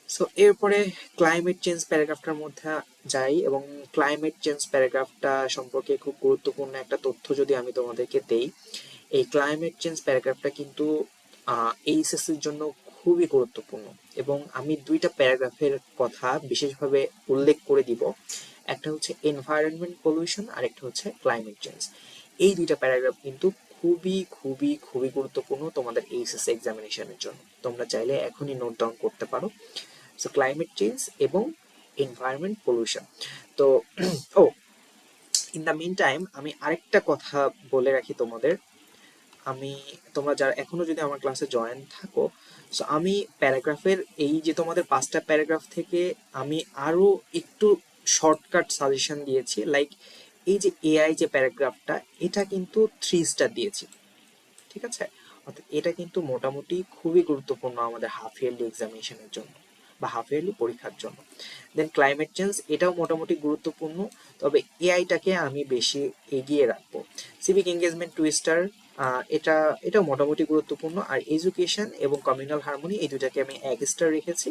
সো এরপরে ক্লাইমেট চেঞ্জ প্যারাগ্রাফটার মধ্যে যাই, এবং ক্লাইমেট চেঞ্জ প্যারাগ্রাফটা সম্পর্কে খুব গুরুত্বপূর্ণ একটা তথ্য যদি আমি তোমাদেরকে দেই, এই ক্লাইমেট চেঞ্জ প্যারাগ্রাফটা কিন্তু এইচএসসির জন্য খুবই গুরুত্বপূর্ণ। এবং আমি 2টা প্যারাগ্রাফের কথা বিশেষভাবে উল্লেখ করে দিব, একটা হচ্ছে এনভায়রনমেন্ট পলিউশন আর একটা হচ্ছে ক্লাইমেট চেঞ্জ। এই 2টা প্যারাগ্রাফ কিন্তু খুবই খুবই খুবই গুরুত্বপূর্ণ তোমাদের এইচএসসি এক্সামিনেশনের জন্য। তোমরা চাইলে এখনই নোট ডাউন করতে পারো। সো ক্লাইমেট চেঞ্জ এবং এনভায়রনমেন্ট পলিউশন। তো ও, ইন দ্য মিন টাইম আমি আরেকটা কথা বলে রাখি তোমাদের, আমি, তোমরা যারা এখনো যদি আমার ক্লাসে জয়েন থাকো, সো আমি প্যারাগ্রাফের এই যে তোমাদের 5টা প্যারাগ্রাফ থেকে আমি আরো একটু শর্টকাট সাজেশন দিয়েছি। লাইক এই যে এআই যে প্যারাগ্রাফটা, এটা কিন্তু 3 স্টার দিয়েছি, ঠিক আছে? অর্থাৎ এটা কিন্তু মোটামুটি খুবই গুরুত্বপূর্ণ আমাদের হাফ ইয়ারলি এক্সামিনেশনের জন্য বা হাফ ইয়ারলি পরীক্ষার জন্য। দেন ক্লাইমেট চেঞ্জ, এটাও মোটামুটি গুরুত্বপূর্ণ, তবে এআইটাকে আমি বেশি এগিয়ে রাখবো। সিভিক এঙ্গেজমেন্ট 2 স্টার, এটা এটাও মোটামুটি গুরুত্বপূর্ণ। আর এডুকেশন এবং কমিউনাল হারমোনি এই দুটাকে আমি 1 স্টার রেখেছি।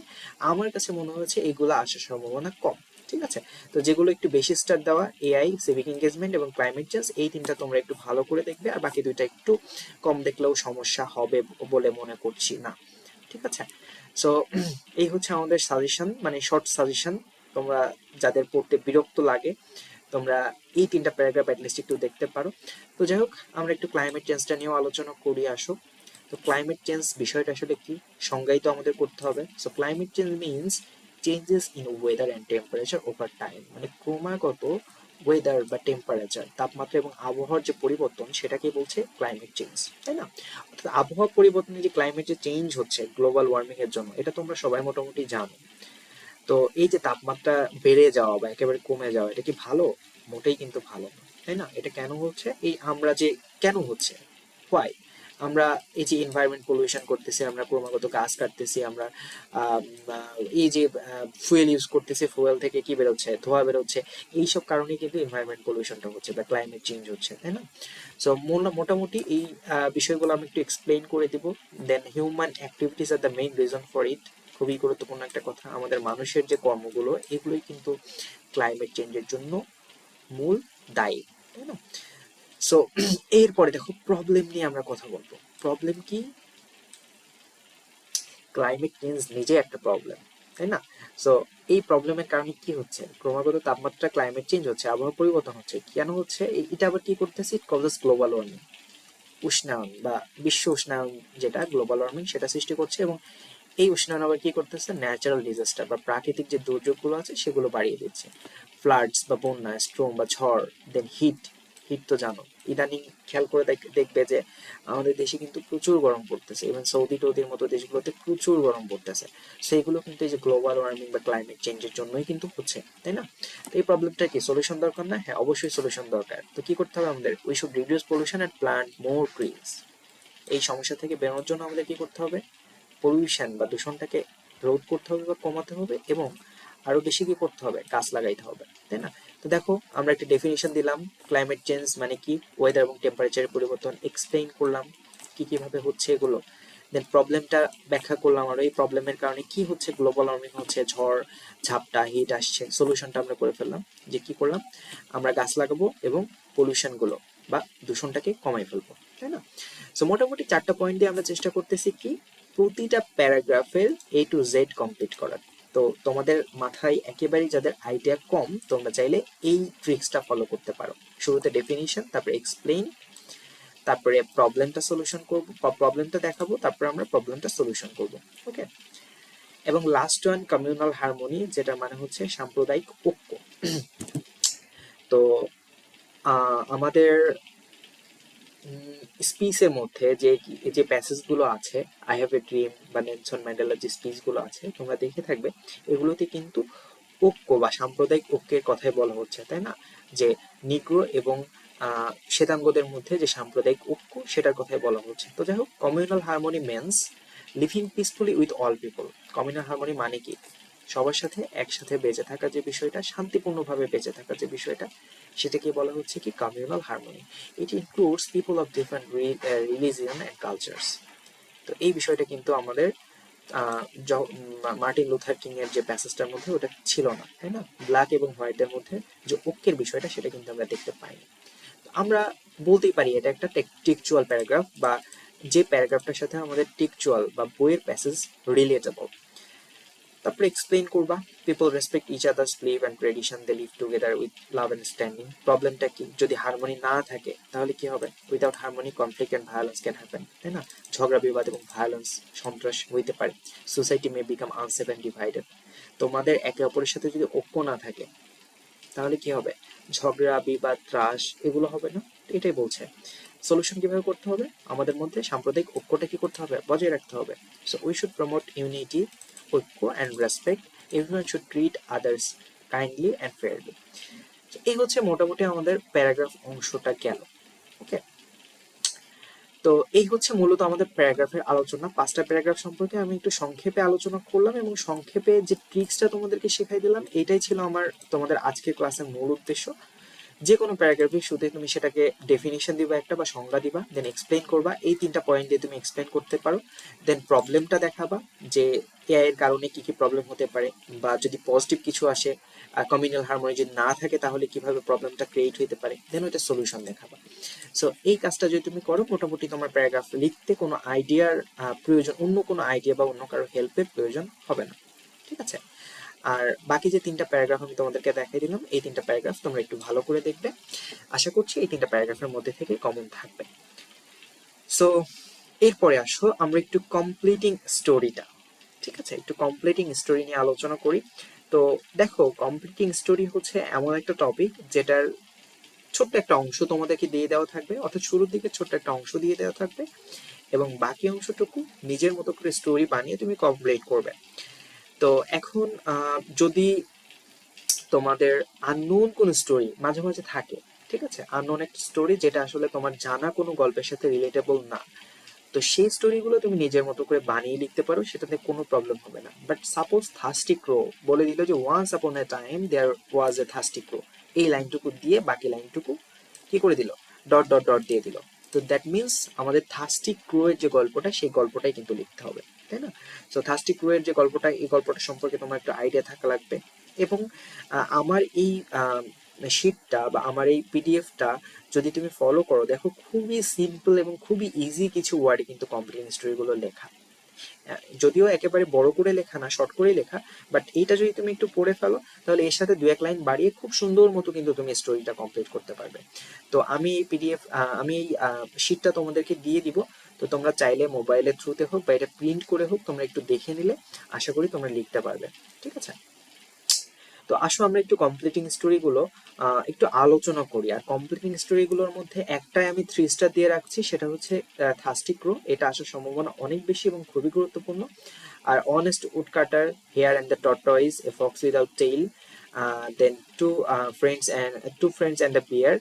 আমার কাছে মনে হয়েছে এগুলো আসার সম্ভাবনা কম, ঠিক আছে? তো যেগুলো একটু বেশি স্টার দেওয়া, এআই, সিভিক এঙ্গেজমেন্ট এবং ক্লাইমেট চেঞ্জ, এই 3টা তোমরা একটু ভালো করে দেখবে, আর বাকি 2টা একটু কম দেখলেও সমস্যা হবে বলে মনে করছি না, ঠিক আছে? সো এই হচ্ছে আমাদের সাজেশন, মানে শর্ট সাজেশন। তোমরা যাদের পড়তে বিরক্ত লাগে তোমরা এই 3টা প্যারাগ্রাফ অ্যাটলিস্ট একটু দেখতে পারো। তো যাই হোক, আমরা একটু ক্লাইমেট চেঞ্জটা নিয়েও আলোচনা করি আসো। তো ক্লাইমেট চেঞ্জ বিষয়টা আসলে কি সংজ্ঞায়িত আমাদের করতে হবে। So climate change means changes in weather and temperature over time, মানে ক্রমাগত ওয়েদার বা টেম্পারেচার, তাপমাত্রা এবং আবহাওয়ার যে পরিবর্তন সেটাকে বলছে ক্লাইমেট চেঞ্জ, তাই না? অর্থাৎ আবহাওয়া পরিবর্তনে যে ক্লাইমেট যে চেঞ্জ হচ্ছে গ্লোবাল ওয়ার্মিং এর জন্য, এটা তোমরা সবাই মোটামুটি জানো। তো এই যে তাপমাত্রা বেড়ে যাওয়া বা একেবারে কমে যাওয়া, এটা কি ভালো? মোটেই কিন্তু ভালো না, তাই না? এটা কেন হচ্ছে, এই আমরা যে কেন হচ্ছে, হোয়াই, আমরা এই যে এনভায়রনমেন্ট পলিউশন করতেছি, আমরা ক্রমাগত গাছ কাটতেছি, আমরা এই যে ফুয়েল ইউজ করতেছি, ফুয়েল থেকে কি বেরোচ্ছে, ধোঁয়া বেরোচ্ছে, এইসব কারণে কিন্তু এনভায়রনমেন্ট পলিউশনটা হচ্ছে বা ক্লাইমেট চেঞ্জ হচ্ছে, তাই না? সো মোটামুটি এই বিষয়গুলো আমি একটু এক্সপ্লেইন করে দিব। Then human activities are the main reason for it, খুবই গুরুত্বপূর্ণ একটা কথা। আমাদের মানুষের যে কর্মগুলো, এগুলোই কিন্তু ক্লাইমেট চেঞ্জের জন্য মূল দায়ী, তাই না? সো এরপরে দেখো প্রবলেম নিয়ে আমরা কথা বলবো। প্রবলেম কি? ক্লাইমেট চেঞ্জ নিজে একটা প্রবলেম, তাই না? সো এই প্রবলেমের কারণে কি হচ্ছে, ক্রমাগত তাপমাত্রা, ক্লাইমেট চেঞ্জ হচ্ছে, আবহাওয়া পরিবর্তন হচ্ছে, কেন হচ্ছে এটা আবার কি করতেছে, ইট কজেস গ্লোবাল ওয়ার্মিং, উষ্ণায়ন বা বিশ্ব উষ্ণায়ন, যেটা গ্লোবাল ওয়ার্মিং সেটা সৃষ্টি করছে। এবং এই উষ্ণায়ন আবার কি করতেছে, ন্যাচারাল ডিজাস্টার বা প্রাকৃতিক যে দুর্যোগগুলো আছে সেগুলো বাড়িয়ে দিচ্ছে। ফ্লাডস বা বন্যা, স্ট্রোম বা ঝড়, দেন হিট, হিট তো জানো, ইদানিং খেয়াল করে দেখবে যে আমাদের দেশে কিন্তু প্রচুর গরম পড়তেছে, ইভেন সৌদি টৌদির মতো দেশগুলোতে প্রচুর গরম পড়তেছে। সেইগুলো কিন্তু এই যে গ্লোবাল ওয়ার্মিং বা ক্লাইমেট চেঞ্জের জন্যই কিন্তু হচ্ছে, তাই না? তো এই প্রবলেমটা কি সলিউশন দরকার না? হ্যাঁ, অবশ্যই সলিউশন দরকার। তো কি করতে হবে আমাদের? We should reduce pollution and plant more trees. এই সমস্যা থেকে বেরোনোর জন্য আমাদের কি করতে হবে? পলিউশন বা দূষণটাকে রোধ করতে হবে বা কমাতে হবে, এবং আরো বেশি কি করতে হবে? গাছ লাগাইতে হবে, তাই না? তো দেখো, আমরা একটা ডেফিনিশন দিলাম, ক্লাইমেট চেঞ্জ মানে কি, ওয়েদার এবং টেম্পারেচারের পরিবর্তন, এক্সপ্লেইন করলাম কি কিভাবে হচ্ছে এগুলো, দেন প্রবলেমটা ব্যাখ্যা করলাম, আর এই প্রবলেমের কারণে কি হচ্ছে, গ্লোবাল ওয়ার্মিং হচ্ছে, ঝড় ঝাপটা হিট আসছে, সলিউশনটা আমরা করে ফেললাম। যে কি করলাম, আমরা গাছ লাগাবো এবং পলিউশন গুলো বা দূষণটাকে কমাই ফেলবো, তাই না? সো মোটামুটি 4টা পয়েন্ট দিয়ে আমরা চেষ্টা করতেছি কি প্রতিটা প্যারাগ্রাফের A to Z কমপ্লিট করার। তো তোমাদের মাথায় একেবারেই যাদের আইডিয়া কম, তোমরা চাইলে এই ট্রিক্সটা ফলো করতে পারো। শুরুতে ডেফিনিশন, তারপরে এক্সপ্লেইন, তারপরে প্রবলেমটা সলিউশন করব, প্রবলেমটা দেখাবো, তারপরে আমরা প্রবলেমটা সলিউশন করব। ওকে, এবং লাস্ট ওয়ান কমিউনাল হারমোনি, যেটা মানে হচ্ছে সাম্প্রদায়িক ঐক্য। তো আমাদের স্পিচের মধ্যে যে যে প্যাসেজ গুলো আছে, আই হ্যাভ এ ড্রিম বা নেলসন ম্যান্ডেলার যে স্পিচ গুলো আছে, তোমরা দেখে থাকবে এগুলোতে কিন্তু ঐক্য বা সাম্প্রদায়িক ঐক্যের কথাই বলা হচ্ছে, তাই না? যে নিগ্রো এবং শ্বেতাঙ্গদের মধ্যে যে সাম্প্রদায়িক ঐক্য, সেটার কথাই বলা হচ্ছে। তো যাই হোক, communal harmony means living peacefully with all people. Communal harmony মানে কি? সবার সাথে একসাথে বেঁচে থাকা যে বিষয়টা, শান্তিপূর্ণভাবে বেঁচে থাকা যে বিষয়টা, সেটাকে বলা হচ্ছে কি communal harmony. It includes people of different religion and cultures. তো এই বিষয়টা কিন্তু আমাদের মার্টিন লুথার কিং এর যে প্যাসেজটার মধ্যে ওটা ছিল না, তাই না? ব্ল্যাক এবং হোয়াইটের মধ্যে যে ঐক্যের বিষয়টা, সেটা কিন্তু আমরা দেখতে পাইনি। আমরা বলতেই পারি এটা একটা টেক্সচুয়াল প্যারাগ্রাফ, বা যে প্যারাগ্রাফটার সাথে আমাদের টেক্সচুয়াল বা বইয়ের প্যাসেজ রিলেটেবল। তারপরে এক্সপ্লেইন করবা, people respect each others believe and tradition, they live together with love and standing. প্রবলেমটা কি? যদি হারমোনি না থাকে তাহলে কি হবে? Without harmony conflict and violence can happen, তাই না? ঝগড়া বিবাদ এবং ভায়োলেন্স, সন্ত্রাস হইতে পারে। Society may become unsafe and divided. তোমাদের একে অপরের সাথে যদি ঐক্য না থাকে তাহলে কি হবে? ঝগড়া বিবাদ ত্রাস এগুলো হবে না। এটাই বলছে। সলিউশন কিভাবে করতে হবে? আমাদের মধ্যে সাম্প্রদায়িক ঐক্যটা কি করতে হবে? বজায় রাখতে হবে। So we should promote unity, ঐক্য and respect. Everyone should treat others kindly and fairly. এই হচ্ছে মোটামুটি আমাদের প্যারাগ্রাফ অংশটা গেল। ওকে, তো এই হচ্ছে মূলত আমাদের প্যারাগ্রাফের আলোচনা। 5টা প্যারাগ্রাফ সম্পর্কে আমি একটু সংক্ষেপে আলোচনা করলাম, এবং সংক্ষেপে যে ট্রিক্সটা তোমাদেরকে শেখাই দিলাম, এটাই ছিল আমার তোমাদের আজকের ক্লাসের মূল উদ্দেশ্য। যে কোনো প্যারাগ্রাফে শুধু তুমি সেটাকে ডেফিনিশন দিবা একটা বা সংজ্ঞা দিবা, দেন এক্সপ্লেইন করবা। এই 3টা পয়েন্ট দিয়ে তুমি এক্সপ্লেইন করতে পারো। দেন প্রবলেমটা দেখাবা যে এআই এর কারণে কি কি প্রবলেম হতে পারে, বা যদি পজিটিভ কিছু আসে, কমিউনাল হারমোনি যদি না থাকে তাহলে কিভাবে প্রবলেমটা ক্রিয়েট হতে পারে, দেন ওইটা সলিউশন দেখাবা। সো এই কাজটা যদি তুমি করো, মোটামুটি তোমার প্যারাগ্রাফ লিখতে কোনো আইডিয়ার প্রয়োজন, অন্য কোনো আইডিয়া বা অন্য কারো হেল্পের প্রয়োজন হবে না। ঠিক আছে? আর বাকি যে 3টা প্যারাগ্রাফ আমি তোমাদেরকে দেখাই দিলাম, এই 3টা প্যারাগ্রাফ তোমরা একটু ভালো করে দেখবে। আশা করছি এই 3টা প্যারাগ্রাফের মধ্যে থেকে কমন থাকবে। সো এরপরে আসো আমরা একটু কমপ্লিটিং স্টোরিটা, ঠিক আছে, একটু কমপ্লিটিং স্টোরি নিয়ে আলোচনা করি। তো দেখো, কমপ্লিটিং স্টোরি হচ্ছে এমন একটা টপিক যেটার ছোট্ট একটা অংশ তোমাদেরকে দিয়ে দেওয়া থাকবে, অর্থাৎ শুরুর দিকে ছোট্ট একটা অংশ দিয়ে দেওয়া থাকবে, এবং বাকি অংশটুকু নিজের মতো করে স্টোরি বানিয়ে তুমি কমপ্লিট করবে। তো এখন যদি তোমাদের আননোন কোন স্টোরি মাঝে মাঝে থাকে, ঠিক আছে, আননোন একটা স্টোরি যেটা আসলে তোমার জানা কোনো গল্পের সাথে রিলেটেবল না, তো সেই স্টোরিগুলো তুমি নিজের মতো করে বানিয়ে লিখতে পারো, সেটাতে কোনো প্রবলেম হবে না। বাট সাপোজ থার্স্টি ক্রো বলে দিল যে ওয়ান্স আপন এ টাইম দেয়ার ওয়াজ এ থার্স্টি ক্রো, এই লাইনটুকু দিয়ে বাকি লাইনটুকু কি করে দিল? ডট ডট ডট দিয়ে দিল। তো দ্যাট মিনস আমাদের থার্স্টি ক্রো এর যে গল্পটা, সেই গল্পটাই কিন্তু লিখতে হবে, তাই না? সো থার্স্টি ক্রো এর যে গল্পটা, এই গল্পটা সম্পর্কে তোমার একটু আইডিয়া থাকা লাগবে। এবং আমার এই শিটটা বা আমার এই পিডিএফটা যদি তুমি ফলো করো, দেখো খুবই সিম্পল এবং খুবই ইজি কিছু ওয়ার্ডে কিন্তু কমপ্লেন স্টোরিগুলো লেখা। যদিও একেবারে বড় করে লেখা না, শর্ট করে লেখা, বাট এইটা যদি তুমি একটু পড়ে ফেলো, তাহলে এর সাথে 2-1 লাইন বাড়িয়ে খুব সুন্দর মতো কিন্তু তুমি স্টোরিটা কমপ্লিট করতে পারবে। তো আমি এই পিডিএফ, আমি এই শিটটা তোমাদেরকে দিয়ে দিব। তো তোমরা চাইলে মোবাইলের থ্রুতে হোক বা এটা প্রিন্ট করে হোক, তোমরা একটু দেখে নিলে আশা করি তোমরা লিখতে পারবে। ঠিক আছে? তো আসো আমরা একটু কমপ্লিটিং স্টোরিগুলো একটু আলোচনা করি। আর কমপ্লিটিং স্টোরিগুলোর মধ্যে একটাই আমি 3 স্টার দিয়ে রাখছি, সেটা হচ্ছে থার্স্টি ক্রো। এটা আসার সম্ভাবনা অনেক বেশি এবং খুবই গুরুত্বপূর্ণ। আর honest woodcutter, hare and the tortoise, a fox without tail, then two friends and the bear,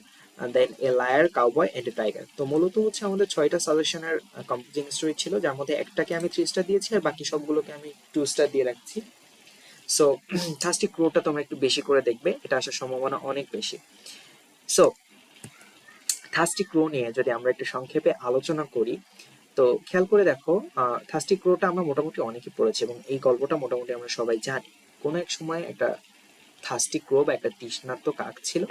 then a liar, cowboy and a tiger. তো মূলত হচ্ছে আমাদের 6টা সাজেশনের কমপ্লিটিং স্টোরি ছিল, যার মধ্যে একটাকে আমি 3 স্টার দিয়েছি আর বাকি সবগুলোকে আমি 2 স্টার দিয়ে রাখছি। সো থার্স্টি ক্রোটা তোমরা একটু বেশি করে দেখবে, এটা আসার সম্ভাবনা অনেক বেশি। সো থার্স্টি ক্রো নিয়ে যদি আমরা একটু সংক্ষেপে আলোচনা করি, তো খেয়াল করে দেখো, থার্স্টি ক্রোটা আমরা মোটামুটি অনেকেই পড়েছি এবং এই গল্পটা মোটামুটি আমরা সবাই জানি। কোনো এক সময় একটা থার্স্টি ক্রো বা একটা তৃষ্ণার্ত কাক ছিল,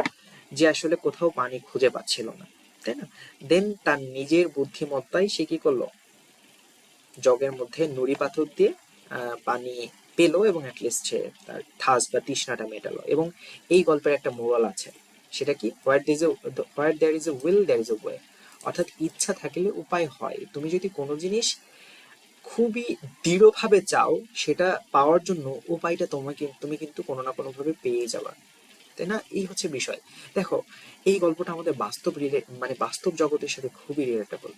যে আসলে কোথাও পানি খুঁজে পাচ্ছিল না, তাই না? দেন তার নিজের বুদ্ধিমত্তায় সে কি করলো, জগের মধ্যে নুড়ি পাথর দিয়ে পানি পেলো এবং অ্যাটলিস্ট সে তার থার্স্ট বা তৃষ্ণাটা মেটালো। এবং এই গল্পের একটা মোরাল আছে, সেটা কি, where there is a will there is a way. অর্থাৎ ইচ্ছা থাকলে উপায় হয়। তুমি যদি কোনো জিনিস খুবই দৃঢ়ভাবে চাও, সেটা পাওয়ার জন্য উপায়টা তুমি কিন্তু কোনো না কোনো ভাবে পেয়ে যাবা, তাই না? এই হচ্ছে বিষয়। দেখো, এই গল্পটা আমাদের মানে বাস্তব জগতের সাথে খুবই রিলেটেবল।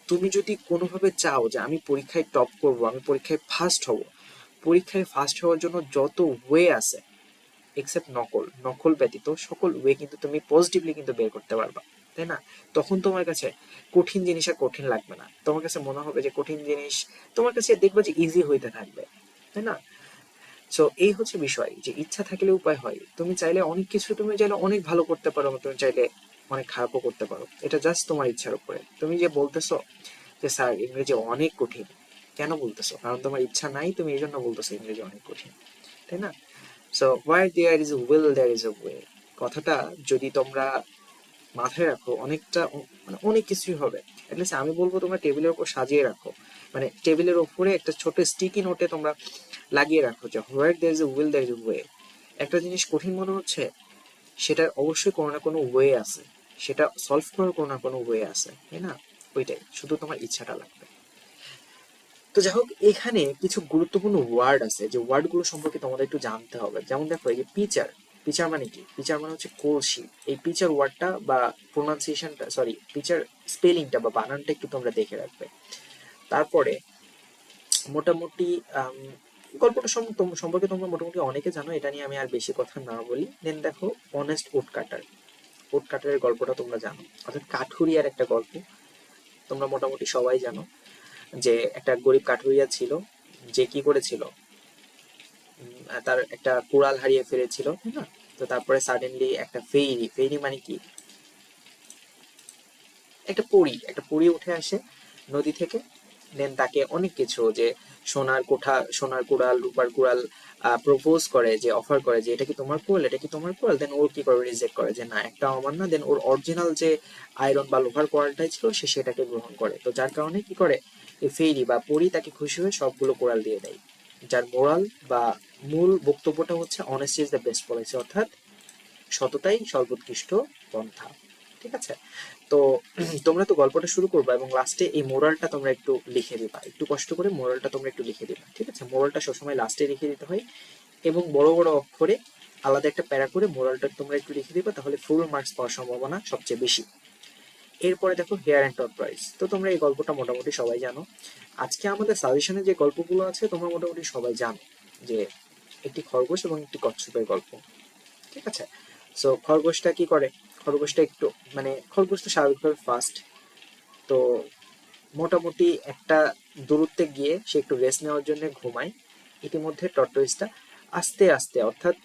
তুমি যদি কোনোভাবে চাও যে আমি পরীক্ষায় টপ করব, আমি পরীক্ষায় ফার্স্ট হব, পরীক্ষায় ফার্স্ট হওয়ার জন্য যত ওয়ে আছে, এক্সেপ্ট নকল ব্যতীত সকল ওয়ে কিন্তু তুমি পজিটিভলি কিন্তু বের করতে পারবা, তাই না? তখন তোমার কাছে কঠিন জিনিস আর কঠিন লাগবে না, তোমার কাছে মনে হবে যে কঠিন জিনিস তোমার কাছে দেখবে যে ইজি হইতে থাকবে, তাই না? সো এই হচ্ছে বিষয়, যে ইচ্ছা থাকলে উপায় হয়। তুমি চাইলে অনেক কিছু, তুমি চাইলে অনেক ভালো করতে পারো, তুমি চাইলে অনেক খারাপও করতে পারো, এটা জাস্ট তোমার ইচ্ছার উপরে। তুমি যে বলতেছো যে স্যার ইংরেজি অনেক কঠিন, কেন বলতেছো? কারণ তোমার ইচ্ছা নাই, তুমি এই জন্য বলতেছো ইংরেজি অনেক কঠিন, তাই না? So where there is a will there is a way, কথাটা যদি তোমরা মাথায় রাখো, মানে অনেক কিছুই হবে। অ্যাটলিস্ট আমি বলবো তোমরা টেবিলের উপর সাজিয়ে রাখো, মানে টেবিলের উপরে একটা ছোট স্টিকি নোটে তোমরা লাগিয়ে রাখো যে where there is a will there is a way. একটা জিনিস কঠিন মনে হচ্ছে, সেটার অবশ্যই কোনো না কোনো ওয়ে আছে, সেটা সলভ করার কোনো না কোনো ওয়ে আছে, তাই না? ওইটাই, শুধু তোমার ইচ্ছাটা লাগবে। তো যাই হোক, এখানে কিছু গুরুত্বপূর্ণ ওয়ার্ড আছে, যে ওয়ার্ডগুলো সম্পর্কে তোমাদের একটু জানতে হবে। যেমন দেখো, এই যে পিচার, পিচার মানে কি? পিচার মানে হচ্ছে কলসি। এই পিচার ওয়ার্ডটা বা প্রোনাউন্সিয়েশনটা, সরি, পিচার স্পেলিংটা বা বানানটা একটু তোমরা দেখে রাখবে। তারপরে মোটামুটি গল্পটা সম্পর্কে তোমরা মোটামুটি অনেকে জানো, এটা নিয়ে আমি আর বেশি কথা না বলি। দেন দেখো, অনেস্ট উড কাটার, উড কাটারের গল্পটা তোমরা জানো, অর্থাৎ কাঠুরিয়ার একটা গল্প তোমরা মোটামুটি সবাই জানো। যে একটা গরিব কাঠুরিয়া ছিল, যে কি করেছিল, তার একটা কুড়াল হারিয়ে ফেলেছিল, তাই না? তো তারপরে সাডেনলি একটা ফেরি, ফেরি মানে কি, একটা পরী উঠে আসে নদী থেকে। দেন তাকে অনেক কিছু, যে সোনার কোঠা, সোনার কুড়াল, রূপার কুড়াল প্রপোজ করে, যে অফার করে যে এটা কি তোমার কুড়াল, এটা কি তোমার কুড়াল। দেন ওর কি করে, রিজেক্ট করে যে না, একটা আমার না। দেন ওর অরিজিনাল যে আয়রন বা লোহার কুড়ালটাই ছিল, সে সেটাকে গ্রহণ করে। তো যার কারণে কি করে, এই ফেরি বা পরী তাকে খুশি হয়ে সবগুলো কুড়াল দিয়ে দেয়। যার মোরাল বা মূল বক্তব্যটা হচ্ছে honesty is the best policy, অর্থাৎ সততাই সর্বোৎকৃষ্ট পন্থা। ঠিক আছে? তো তোমরা তো গল্পটা শুরু করবা এবং লাস্টে এই মোরালটা তোমরা একটু লিখে দিবা, একটু কষ্ট করে মোরালটা তোমরা একটু লিখে দিবা, ঠিক আছে? মোরালটা সবসময় লাস্টে লিখে দিতে হয়, এবং বড় বড় অক্ষরে আলাদা একটা প্যারা করে মোরালটা তোমরা একটু লিখে দিবা, তাহলে ফুল মার্কস পাওয়ার সম্ভাবনা সবচেয়ে বেশি। এরপরে দেখো, হেয়ার অ্যান্ড টর্টয়েস। তো তোমরা এই গল্পটা মোটামুটি সবাই জানো। আজকে আমাদের সাজেশনে যে গল্পগুলো আছে তোমরা মোটামুটি সবাই জানো, যে একটি খরগোশ এবং একটি কচ্ছপের গল্প, ঠিক আছে? সো খরগোশটা কি করে, খরগোশটা একটু, মানে খরগোশ তো স্বাভাবিকভাবে ফার্স্ট, তো মোটামুটি একটা দূরত্বে গিয়ে সে একটু রেস্ট নেওয়ার জন্য ঘুমায়। ইতিমধ্যে টর্টয়েসটা আস্তে আস্তে, অর্থাৎ